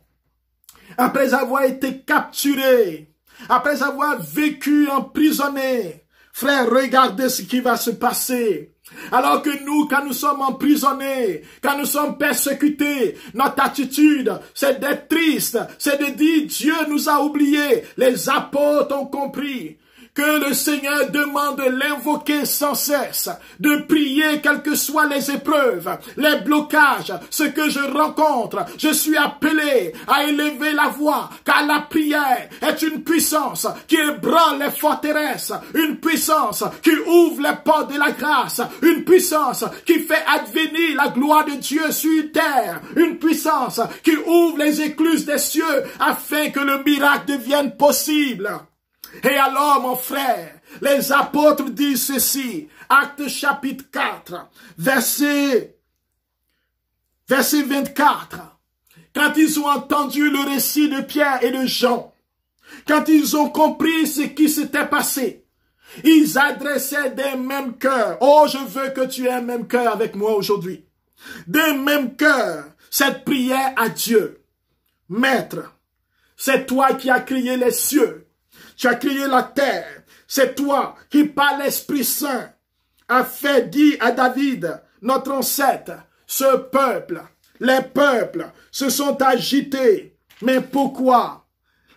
après avoir été capturé, après avoir vécu emprisonné, frère, regardez ce qui va se passer. Alors que nous, quand nous sommes emprisonnés, quand nous sommes persécutés, notre attitude, c'est d'être triste, c'est de dire Dieu nous a oubliés. Les apôtres ont compris que le Seigneur demande de l'invoquer sans cesse, de prier quelles que soient les épreuves, les blocages, ce que je rencontre. Je suis appelé à élever la voix, car la prière est une puissance qui ébranle les forteresses, une puissance qui ouvre les portes de la grâce, une puissance qui fait advenir la gloire de Dieu sur terre, une puissance qui ouvre les écluses des cieux afin que le miracle devienne possible. Et alors, mon frère, les apôtres disent ceci, Actes chapitre 4, verset 24. Quand ils ont entendu le récit de Pierre et de Jean, quand ils ont compris ce qui s'était passé, ils adressaient des mêmes cœurs. Oh, je veux que tu aies un même cœur avec moi aujourd'hui. Des mêmes cœurs, cette prière à Dieu. Maître, c'est toi qui as créé les cieux. Tu as créé la terre. C'est toi qui, par l'Esprit Saint, a fait dire à David, notre ancêtre, ce peuple, les peuples se sont agités. Mais pourquoi?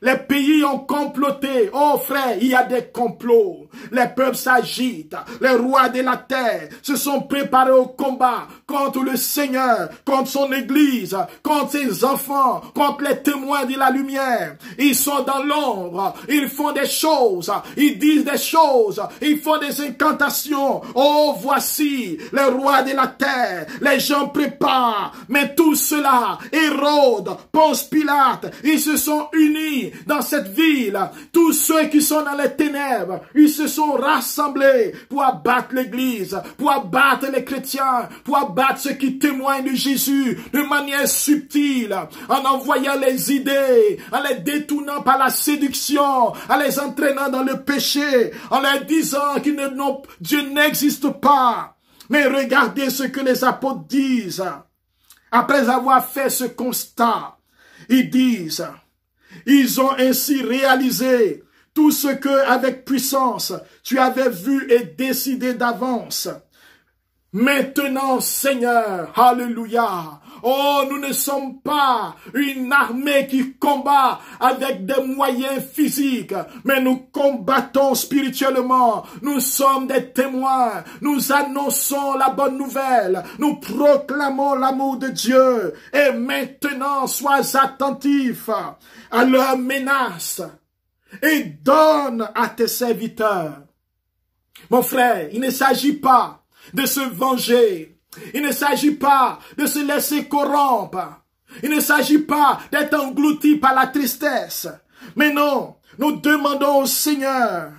Les pays ont comploté. Oh frère, il y a des complots. Les peuples s'agitent. Les rois de la terre se sont préparés au combat contre le Seigneur, contre son église, contre ses enfants, contre les témoins de la lumière. Ils sont dans l'ombre. Ils font des choses. Ils disent des choses. Ils font des incantations. Oh, voici les rois de la terre. Les gens préparent. Mais tout cela, Hérode, Ponce Pilate, ils se sont unis ici, dans cette ville, tous ceux qui sont dans les ténèbres, ils se sont rassemblés pour abattre l'église, pour abattre les chrétiens, pour abattre ceux qui témoignent de Jésus de manière subtile, en envoyant les idées, en les détournant par la séduction, en les entraînant dans le péché, en leur disant que Dieu n'existe pas. Mais regardez ce que les apôtres disent. Après avoir fait ce constat, ils disent, ils ont ainsi réalisé tout ce que, avec puissance, tu avais vu et décidé d'avance. Maintenant, Seigneur, alléluia, oh, nous ne sommes pas une armée qui combat avec des moyens physiques, mais nous combattons spirituellement. Nous sommes des témoins, nous annonçons la bonne nouvelle, nous proclamons l'amour de Dieu. Et maintenant, sois attentif à leurs menaces et donne à tes serviteurs. Mon frère, il ne s'agit pas de se venger. Il ne s'agit pas de se laisser corrompre. Il ne s'agit pas d'être englouti par la tristesse. Mais non, nous demandons au Seigneur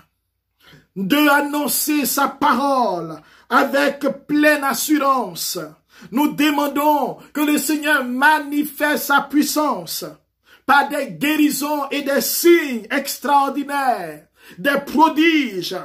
de annoncer sa parole avec pleine assurance. Nous demandons que le Seigneur manifeste sa puissance par des guérisons et des signes extraordinaires, des prodiges,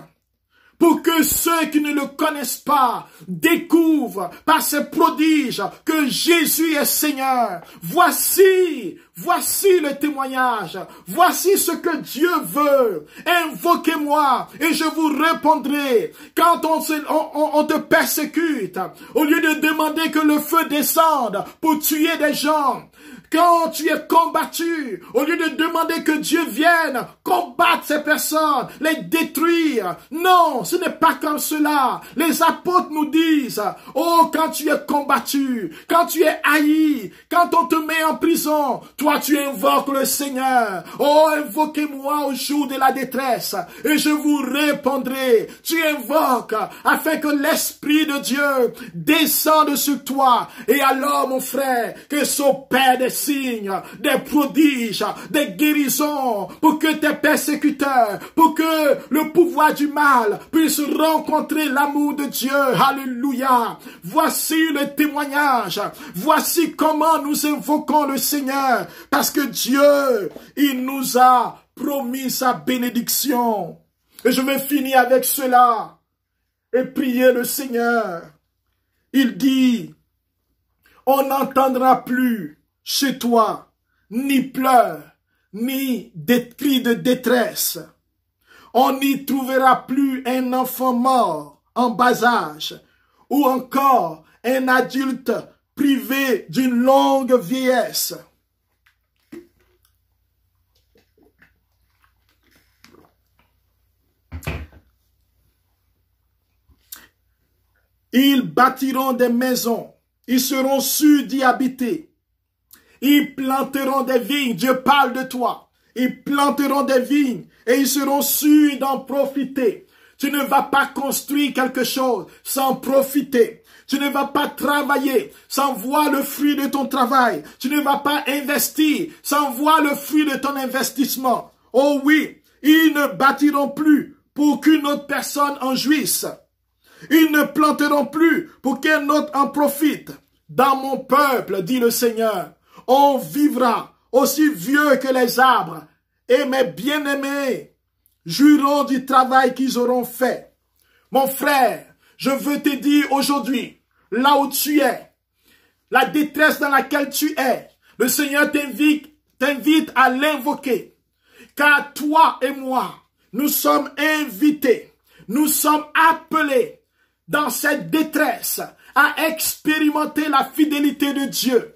pour que ceux qui ne le connaissent pas découvrent par ces prodiges que Jésus est Seigneur. Voici le témoignage. Voici ce que Dieu veut. Invoquez-moi et je vous répondrai. Quand on te persécute, au lieu de demander que le feu descende pour tuer des gens, quand tu es combattu, au lieu de demander que Dieu vienne combattre ces personnes, les détruire, non, ce n'est pas comme cela. Les apôtres nous disent, oh, quand tu es combattu, quand tu es haï, quand on te met en prison, toi tu invoques le Seigneur. Oh, invoquez-moi au jour de la détresse et je vous répondrai. Tu invoques afin que l'Esprit de Dieu descende sur toi. Et alors, mon frère, que s'opère des signes, des prodiges, des guérisons, pour que tes persécuteurs, pour que le pouvoir du mal puisse rencontrer l'amour de Dieu. Alléluia. Voici le témoignage. Voici comment nous invoquons le Seigneur. Parce que Dieu, il nous a promis sa bénédiction. Et je vais finir avec cela et prier le Seigneur. Il dit, on n'entendra plus chez toi ni pleurs, ni des cris de détresse. On n'y trouvera plus un enfant mort en bas âge, ou encore un adulte privé d'une longue vieillesse. Ils bâtiront des maisons, ils seront sûrs d'y habiter. Ils planteront des vignes, Dieu parle de toi. Ils planteront des vignes et ils seront sûrs d'en profiter. Tu ne vas pas construire quelque chose sans profiter. Tu ne vas pas travailler sans voir le fruit de ton travail. Tu ne vas pas investir sans voir le fruit de ton investissement. Oh oui, ils ne bâtiront plus pour qu'une autre personne en jouisse. Ils ne planteront plus pour qu'un autre en profite. Dans mon peuple, dit le Seigneur, on vivra aussi vieux que les arbres, et mes bien-aimés jouiront du travail qu'ils auront fait. Mon frère, je veux te dire aujourd'hui, là où tu es, la détresse dans laquelle tu es, le Seigneur t'invite à l'invoquer. Car toi et moi, nous sommes invités, nous sommes appelés dans cette détresse à expérimenter la fidélité de Dieu.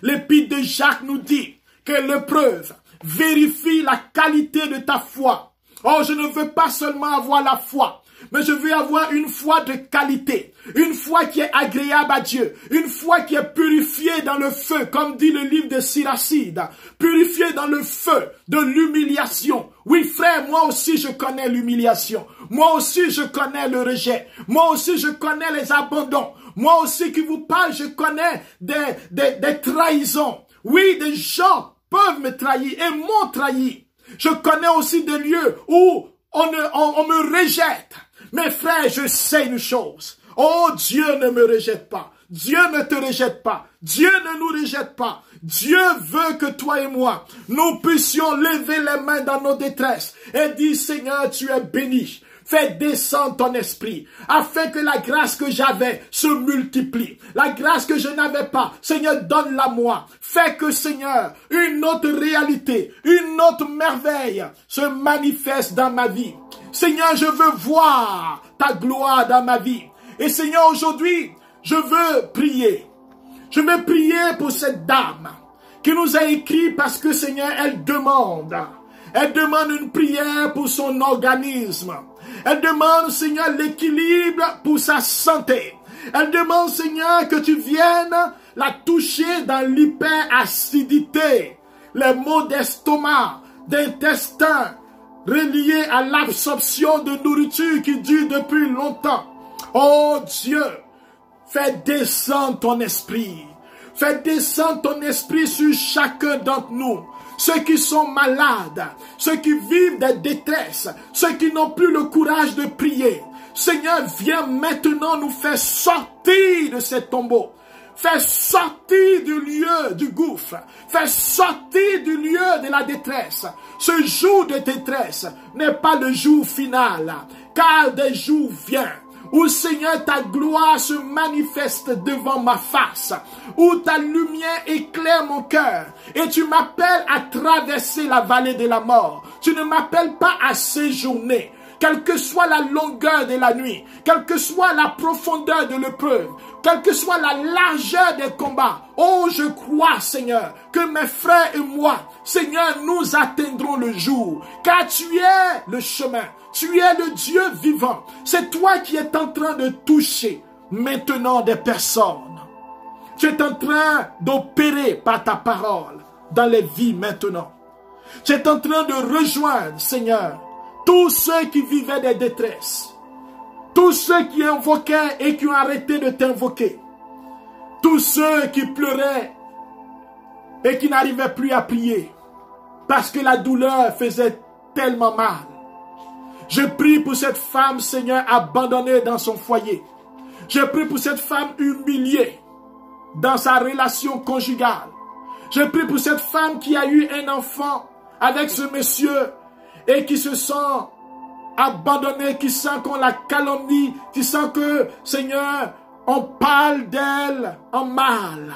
L'épître de Jacques nous dit que l'épreuve vérifie la qualité de ta foi. Oh, je ne veux pas seulement avoir la foi, mais je veux avoir une foi de qualité, une foi qui est agréable à Dieu, une foi qui est purifiée dans le feu, comme dit le livre de Siracide, purifiée dans le feu de l'humiliation. Oui, frère, moi aussi je connais l'humiliation, moi aussi je connais le rejet, moi aussi je connais les abandons, moi aussi qui vous parle, je connais des trahisons. Oui, des gens peuvent me trahir et m'ont trahi. Je connais aussi des lieux où on me rejette. Mes frères, je sais une chose. Oh, Dieu ne me rejette pas. Dieu ne te rejette pas. Dieu ne nous rejette pas. Dieu veut que toi et moi, nous puissions lever les mains dans nos détresses et dire, Seigneur, tu es béni. Fais descendre ton esprit, afin que la grâce que j'avais se multiplie. La grâce que je n'avais pas, Seigneur, donne-la moi. Fais que, Seigneur, une autre réalité, une autre merveille se manifeste dans ma vie. Seigneur, je veux voir ta gloire dans ma vie. Et Seigneur, aujourd'hui, je veux prier. Je veux prier pour cette dame qui nous a écrit parce que, Seigneur, elle demande une prière pour son organisme. Elle demande, Seigneur, l'équilibre pour sa santé. Elle demande, Seigneur, que tu viennes la toucher dans l'hyperacidité, les maux d'estomac, d'intestin, reliés à l'absorption de nourriture qui dure depuis longtemps. Oh Dieu, fais descendre ton esprit. Fais descendre ton esprit sur chacun d'entre nous. Ceux qui sont malades, ceux qui vivent des détresses, ceux qui n'ont plus le courage de prier. Seigneur, viens maintenant nous faire sortir de ces tombeaux. Fais sortir du lieu du gouffre. Fais sortir du lieu de la détresse. Ce jour de détresse n'est pas le jour final, car des jours viennent où, Seigneur, ta gloire se manifeste devant ma face, où ta lumière éclaire mon cœur, et tu m'appelles à traverser la vallée de la mort. Tu ne m'appelles pas à séjourner, quelle que soit la longueur de la nuit, quelle que soit la profondeur de l'épreuve, quelle que soit la largeur des combats. Oh, je crois, Seigneur, que mes frères et moi, Seigneur, nous atteindrons le jour, car tu es le chemin. Tu es le Dieu vivant. C'est toi qui es en train de toucher maintenant des personnes. Tu es en train d'opérer par ta parole dans les vies maintenant. Tu es en train de rejoindre, Seigneur, tous ceux qui vivaient des détresses. Tous ceux qui invoquaient et qui ont arrêté de t'invoquer. Tous ceux qui pleuraient et qui n'arrivaient plus à prier parce que la douleur faisait tellement mal. Je prie pour cette femme, Seigneur, abandonnée dans son foyer. Je prie pour cette femme humiliée dans sa relation conjugale. Je prie pour cette femme qui a eu un enfant avec ce monsieur et qui se sent abandonnée, qui sent qu'on la calomnie, qui sent que, Seigneur, on parle d'elle en mal.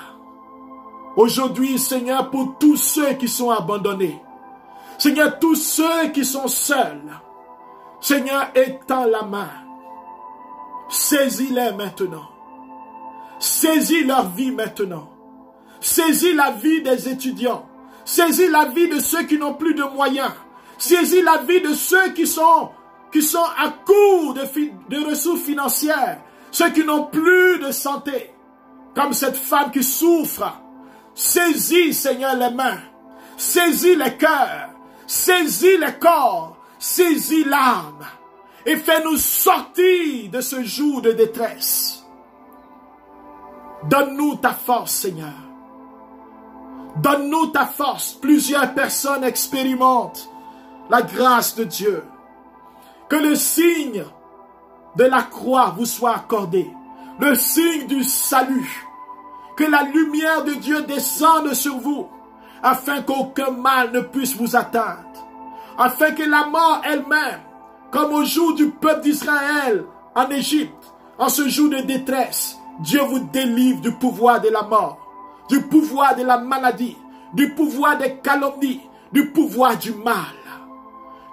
Aujourd'hui, Seigneur, pour tous ceux qui sont abandonnés, Seigneur, tous ceux qui sont seuls, Seigneur, étends la main. Saisis-les maintenant. Saisis leur vie maintenant. Saisis la vie des étudiants. Saisis la vie de ceux qui n'ont plus de moyens. Saisis la vie de ceux qui sont à court de ressources financières. Ceux qui n'ont plus de santé. Comme cette femme qui souffre. Saisis, Seigneur, les mains. Saisis les cœurs. Saisis les corps. Saisis l'âme et fais-nous sortir de ce jour de détresse. Donne-nous ta force, Seigneur. Donne-nous ta force. Plusieurs personnes expérimentent la grâce de Dieu. Que le signe de la croix vous soit accordé. Le signe du salut. Que la lumière de Dieu descende sur vous afin qu'aucun mal ne puisse vous atteindre. Afin que la mort elle-même, comme au jour du peuple d'Israël en Égypte, en ce jour de détresse, Dieu vous délivre du pouvoir de la mort, du pouvoir de la maladie, du pouvoir des calomnies, du pouvoir du mal.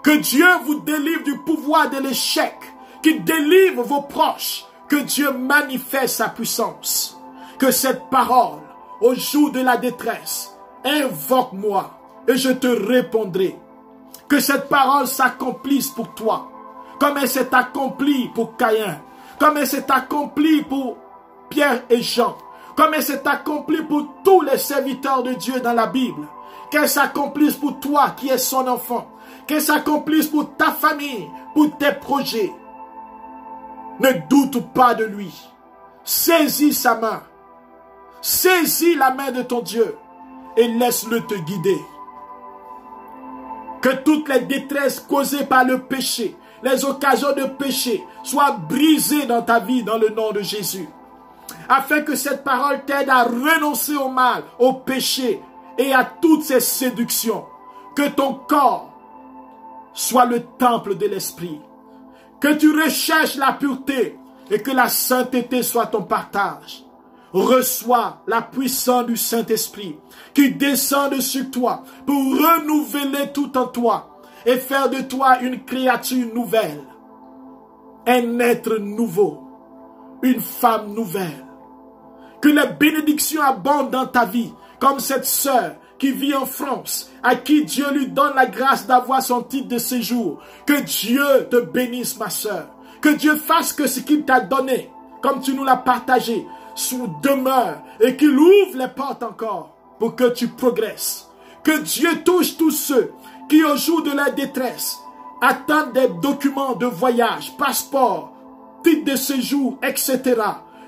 Que Dieu vous délivre du pouvoir de l'échec, qu'il délivre vos proches, que Dieu manifeste sa puissance. Que cette parole, au jour de la détresse, invoque-moi et je te répondrai. Que cette parole s'accomplisse pour toi, comme elle s'est accomplie pour Caïn, comme elle s'est accomplie pour Pierre et Jean, comme elle s'est accomplie pour tous les serviteurs de Dieu dans la Bible. Qu'elle s'accomplisse pour toi qui es son enfant, qu'elle s'accomplisse pour ta famille, pour tes projets. Ne doute pas de lui. Saisis sa main, saisis la main de ton Dieu et laisse-le te guider. Que toutes les détresses causées par le péché, les occasions de péché soient brisées dans ta vie dans le nom de Jésus. Afin que cette parole t'aide à renoncer au mal, au péché et à toutes ces séductions. Que ton corps soit le temple de l'esprit. Que tu recherches la pureté et que la sainteté soit ton partage. Reçois la puissance du Saint-Esprit qui descend sur toi pour renouveler tout en toi et faire de toi une créature nouvelle, un être nouveau, une femme nouvelle. Que les bénédictions abondent dans ta vie, comme cette sœur qui vit en France, à qui Dieu lui donne la grâce d'avoir son titre de séjour. Que Dieu te bénisse, ma sœur. Que Dieu fasse que ce qu'il t'a donné, comme tu nous l'as partagé, demeure et qu'il ouvre les portes encore pour que tu progresses. Que Dieu touche tous ceux qui, au jour de leur détresse, attendent des documents de voyage, passeport, titre de séjour, etc.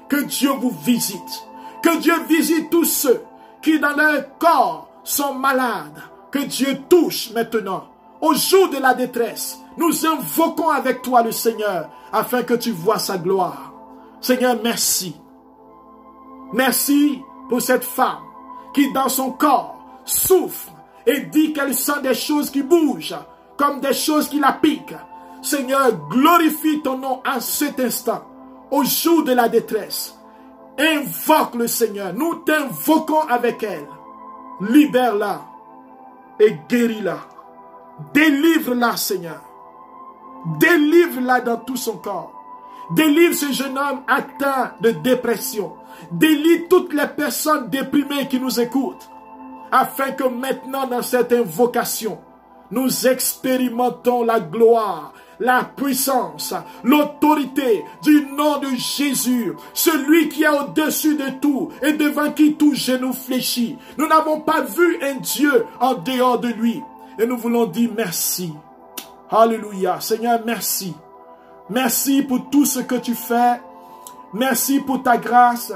Que Dieu vous visite. Que Dieu visite tous ceux qui dans leur corps sont malades. Que Dieu touche maintenant. Au jour de la détresse, nous invoquons avec toi le Seigneur afin que tu vois sa gloire. Seigneur, merci. Merci pour cette femme qui dans son corps souffre et dit qu'elle sent des choses qui bougent comme des choses qui la piquent. Seigneur, glorifie ton nom en cet instant, au jour de la détresse. Invoque le Seigneur, nous t'invoquons avec elle. Libère-la et guéris-la. Délivre-la, Seigneur. Délivre-la dans tout son corps. Délivre ce jeune homme atteint de dépression. Délivre toutes les personnes déprimées qui nous écoutent. Afin que maintenant dans cette invocation, nous expérimentons la gloire, la puissance, l'autorité du nom de Jésus, celui qui est au-dessus de tout et devant qui tout genou fléchit. Nous n'avons pas vu un Dieu en dehors de lui. Et nous voulons dire merci. Alléluia. Seigneur, merci. Merci pour tout ce que tu fais. Merci pour ta grâce.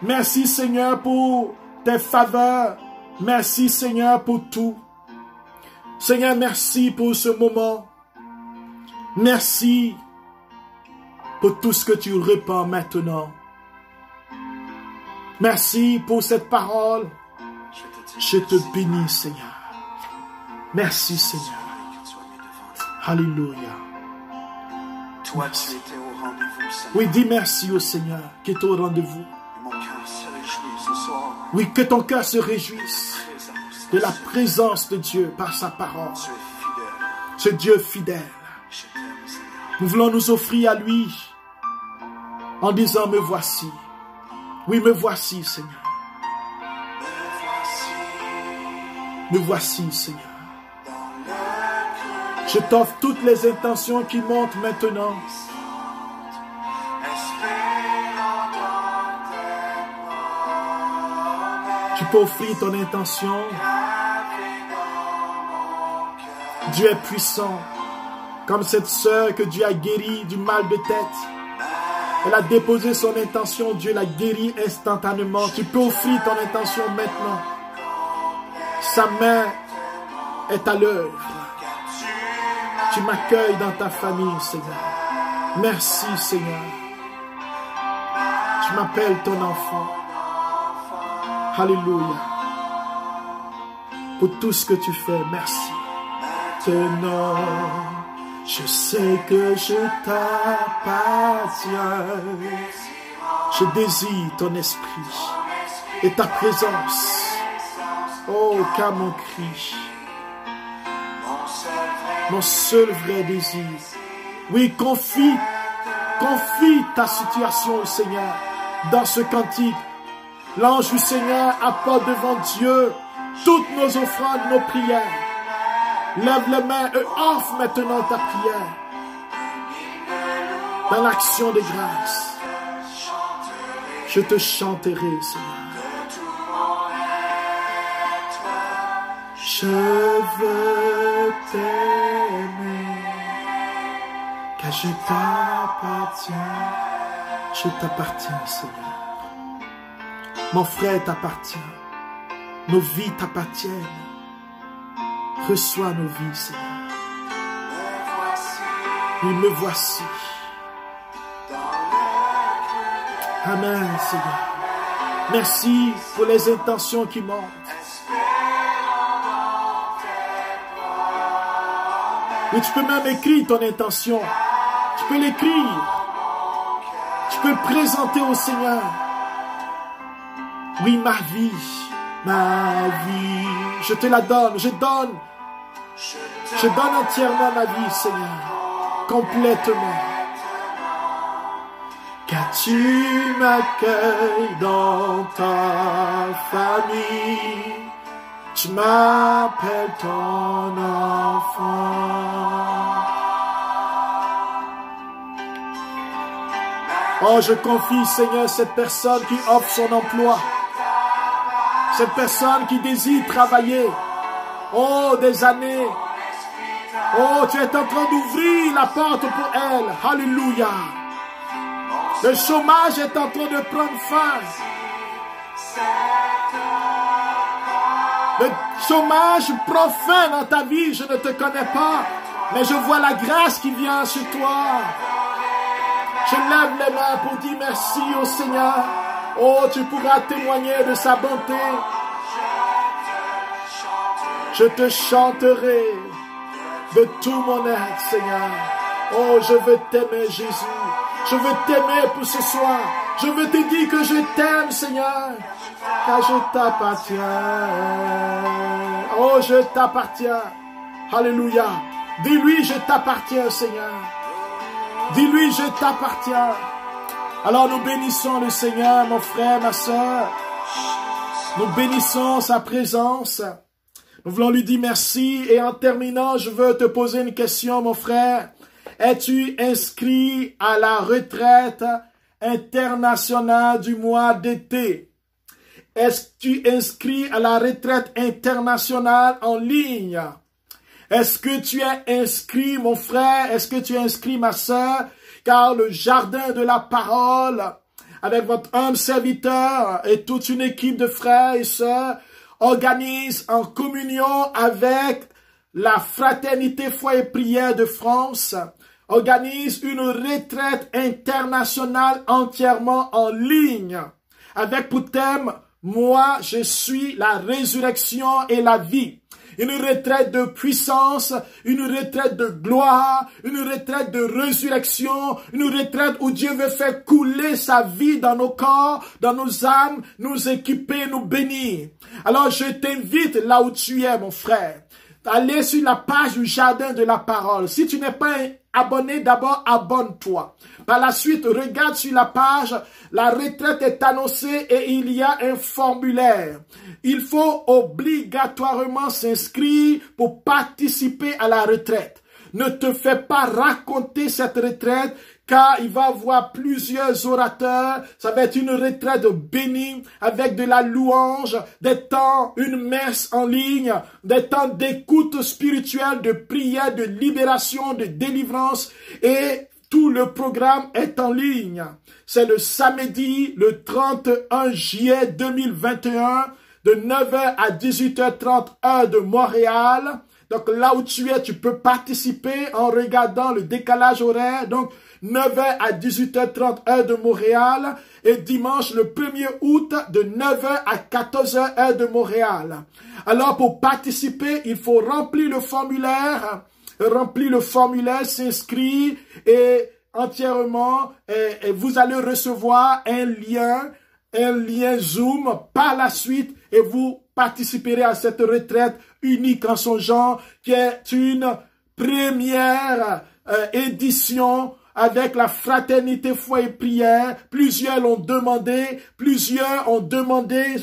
Merci, Seigneur, pour tes faveurs. Merci, Seigneur, pour tout. Seigneur, merci pour ce moment. Merci pour tout ce que tu répands maintenant. Merci pour cette parole. Je te bénis, Seigneur. Merci, Seigneur. Alléluia.
Toi, tu étais au rendez-vous, Seigneur.
Oui, dis merci au Seigneur qui est au rendez-vous.
Mon cœur se réjouit ce soir.
Oui, que ton cœur se réjouisse de la présence de Dieu par sa parole.
Tu es fidèle.
Ce Dieu fidèle.
Je t'aime, Seigneur.
Nous voulons nous offrir à lui en disant, me voici. Oui, me voici, Seigneur. Me voici, Seigneur. Je t'offre toutes les intentions qui montent maintenant. Tu peux offrir ton intention. Dieu est puissant. Comme cette sœur que Dieu a guérie du mal de tête. Elle a déposé son intention. Dieu l'a guérie instantanément. Tu peux offrir ton intention maintenant. Sa main est à l'œuvre. Tu m'accueilles dans ta famille, Seigneur. Merci, Seigneur. Tu m'appelles ton enfant. Alléluia. Pour tout ce que tu fais, merci. Maintenant, je sais que je t'appartiens. Je désire ton esprit et ta présence. Oh, car mon cri, mon seul vrai désir. Oui, confie ta situation au Seigneur dans ce cantique. L'ange du Seigneur apporte devant Dieu toutes nos offrandes, nos prières. Lève les mains et offre maintenant ta prière dans l'action de grâce. Je te chanterai, Seigneur. Je veux t'aimer, car je t'appartiens. Je t'appartiens, Seigneur. Mon frère t'appartient. Nos vies t'appartiennent. Reçois nos vies, Seigneur. Oui, me voici. Amen, Seigneur. Merci pour les intentions qui montent. Oui, tu peux même écrire ton intention. Tu peux l'écrire. Tu peux le présenter au Seigneur. Oui, ma vie, je te la donne, je donne entièrement ma vie, Seigneur, complètement. Car tu m'accueilles dans ta famille, tu m'appelles ton enfant. Oh, je confie, Seigneur, cette personne qui offre son emploi, cette personne qui désire travailler, oh, des années. Oh, tu es en train d'ouvrir la porte pour elle. Alléluia. Le chômage est en train de prendre fin. Le chômage prend fin dans ta vie. Je ne te connais pas, mais je vois la grâce qui vient sur toi. Je lève les mains pour dire merci au Seigneur. Oh, tu pourras témoigner de sa bonté. Je te chanterai de tout mon être, Seigneur. Oh, je veux t'aimer, Jésus. Je veux t'aimer pour ce soir. Je veux te dire que je t'aime, Seigneur, car je t'appartiens. Oh, je t'appartiens. Alléluia. Dis-lui, je t'appartiens, Seigneur. Dis-lui, je t'appartiens. Alors nous bénissons le Seigneur, mon frère, ma soeur. Nous bénissons sa présence. Nous voulons lui dire merci. Et en terminant, je veux te poser une question, mon frère. Es-tu inscrit à la retraite internationale du mois d'été? Est-ce que tu es inscrit à la retraite internationale en ligne? Est-ce que tu es inscrit, mon frère? Est-ce que tu es inscrit, ma soeur? Car le jardin de la parole, avec votre humble serviteur et toute une équipe de frères et sœurs, organise en communion avec la Fraternité Foi et Prière de France, organise une retraite internationale entièrement en ligne, avec pour thème « Moi, je suis la résurrection et la vie ». Une retraite de puissance, une retraite de gloire, une retraite de résurrection, une retraite où Dieu veut faire couler sa vie dans nos corps, dans nos âmes, nous équiper, nous bénir. Alors je t'invite là où tu es, mon frère, aller sur la page du Jardin de la Parole. Si tu n'es pas abonné, d'abord abonne-toi. Par la suite, regarde sur la page, la retraite est annoncée et il y a un formulaire. Il faut obligatoirement s'inscrire pour participer à la retraite. Ne te fais pas raconter cette retraite, car il va y avoir plusieurs orateurs. Ça va être une retraite bénie avec de la louange, des temps, une messe en ligne, des temps d'écoute spirituelle, de prière, de libération, de délivrance, et tout le programme est en ligne. C'est le samedi, le 31 juillet 2021, de 9h à 18h30 heure de Montréal. Donc là où tu es, tu peux participer en regardant le décalage horaire. Donc 9h à 18h30 heure de Montréal. Et dimanche le 1er août de 9h à 14h heure de Montréal. Alors pour participer, il faut remplir le formulaire. S'inscrire et entièrement. Et vous allez recevoir un lien Zoom par la suite et vous participerez à cette retraite unique en son genre qui est une première édition avec la Fraternité Foi et Prière. Plusieurs ont demandé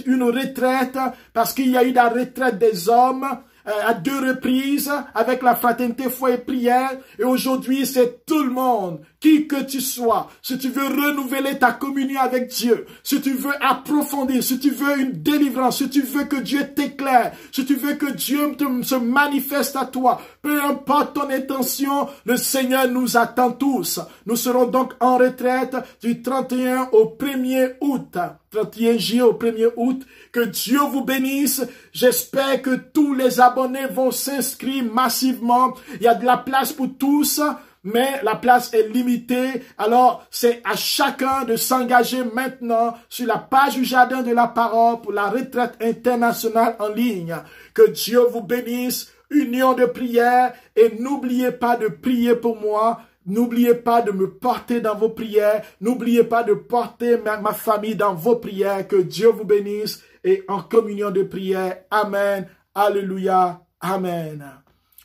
une retraite parce qu'il y a eu la retraite des hommes à 2 reprises avec la Fraternité Foi et Prière, et aujourd'hui c'est tout le monde qui que tu sois, si tu veux renouveler ta communion avec Dieu, si tu veux approfondir, si tu veux une délivrance, si tu veux que Dieu t'éclaire, si tu veux que Dieu se manifeste à toi, peu importe ton intention, le Seigneur nous attend tous. Nous serons donc en retraite du 31 au 1er août. 31 juillet au 1er août. Que Dieu vous bénisse. J'espère que tous les abonnés vont s'inscrire massivement. Il y a de la place pour tous, mais la place est limitée. Alors, c'est à chacun de s'engager maintenant sur la page du Jardin de la Parole pour la retraite internationale en ligne. Que Dieu vous bénisse. Union de prière, et n'oubliez pas de prier pour moi. N'oubliez pas de me porter dans vos prières. N'oubliez pas de porter ma famille dans vos prières. Que Dieu vous bénisse et en communion de prière. Amen. Alléluia. Amen.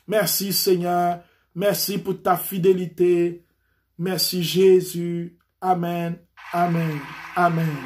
Merci Seigneur. Merci pour ta fidélité. Merci Jésus. Amen. Amen. Amen.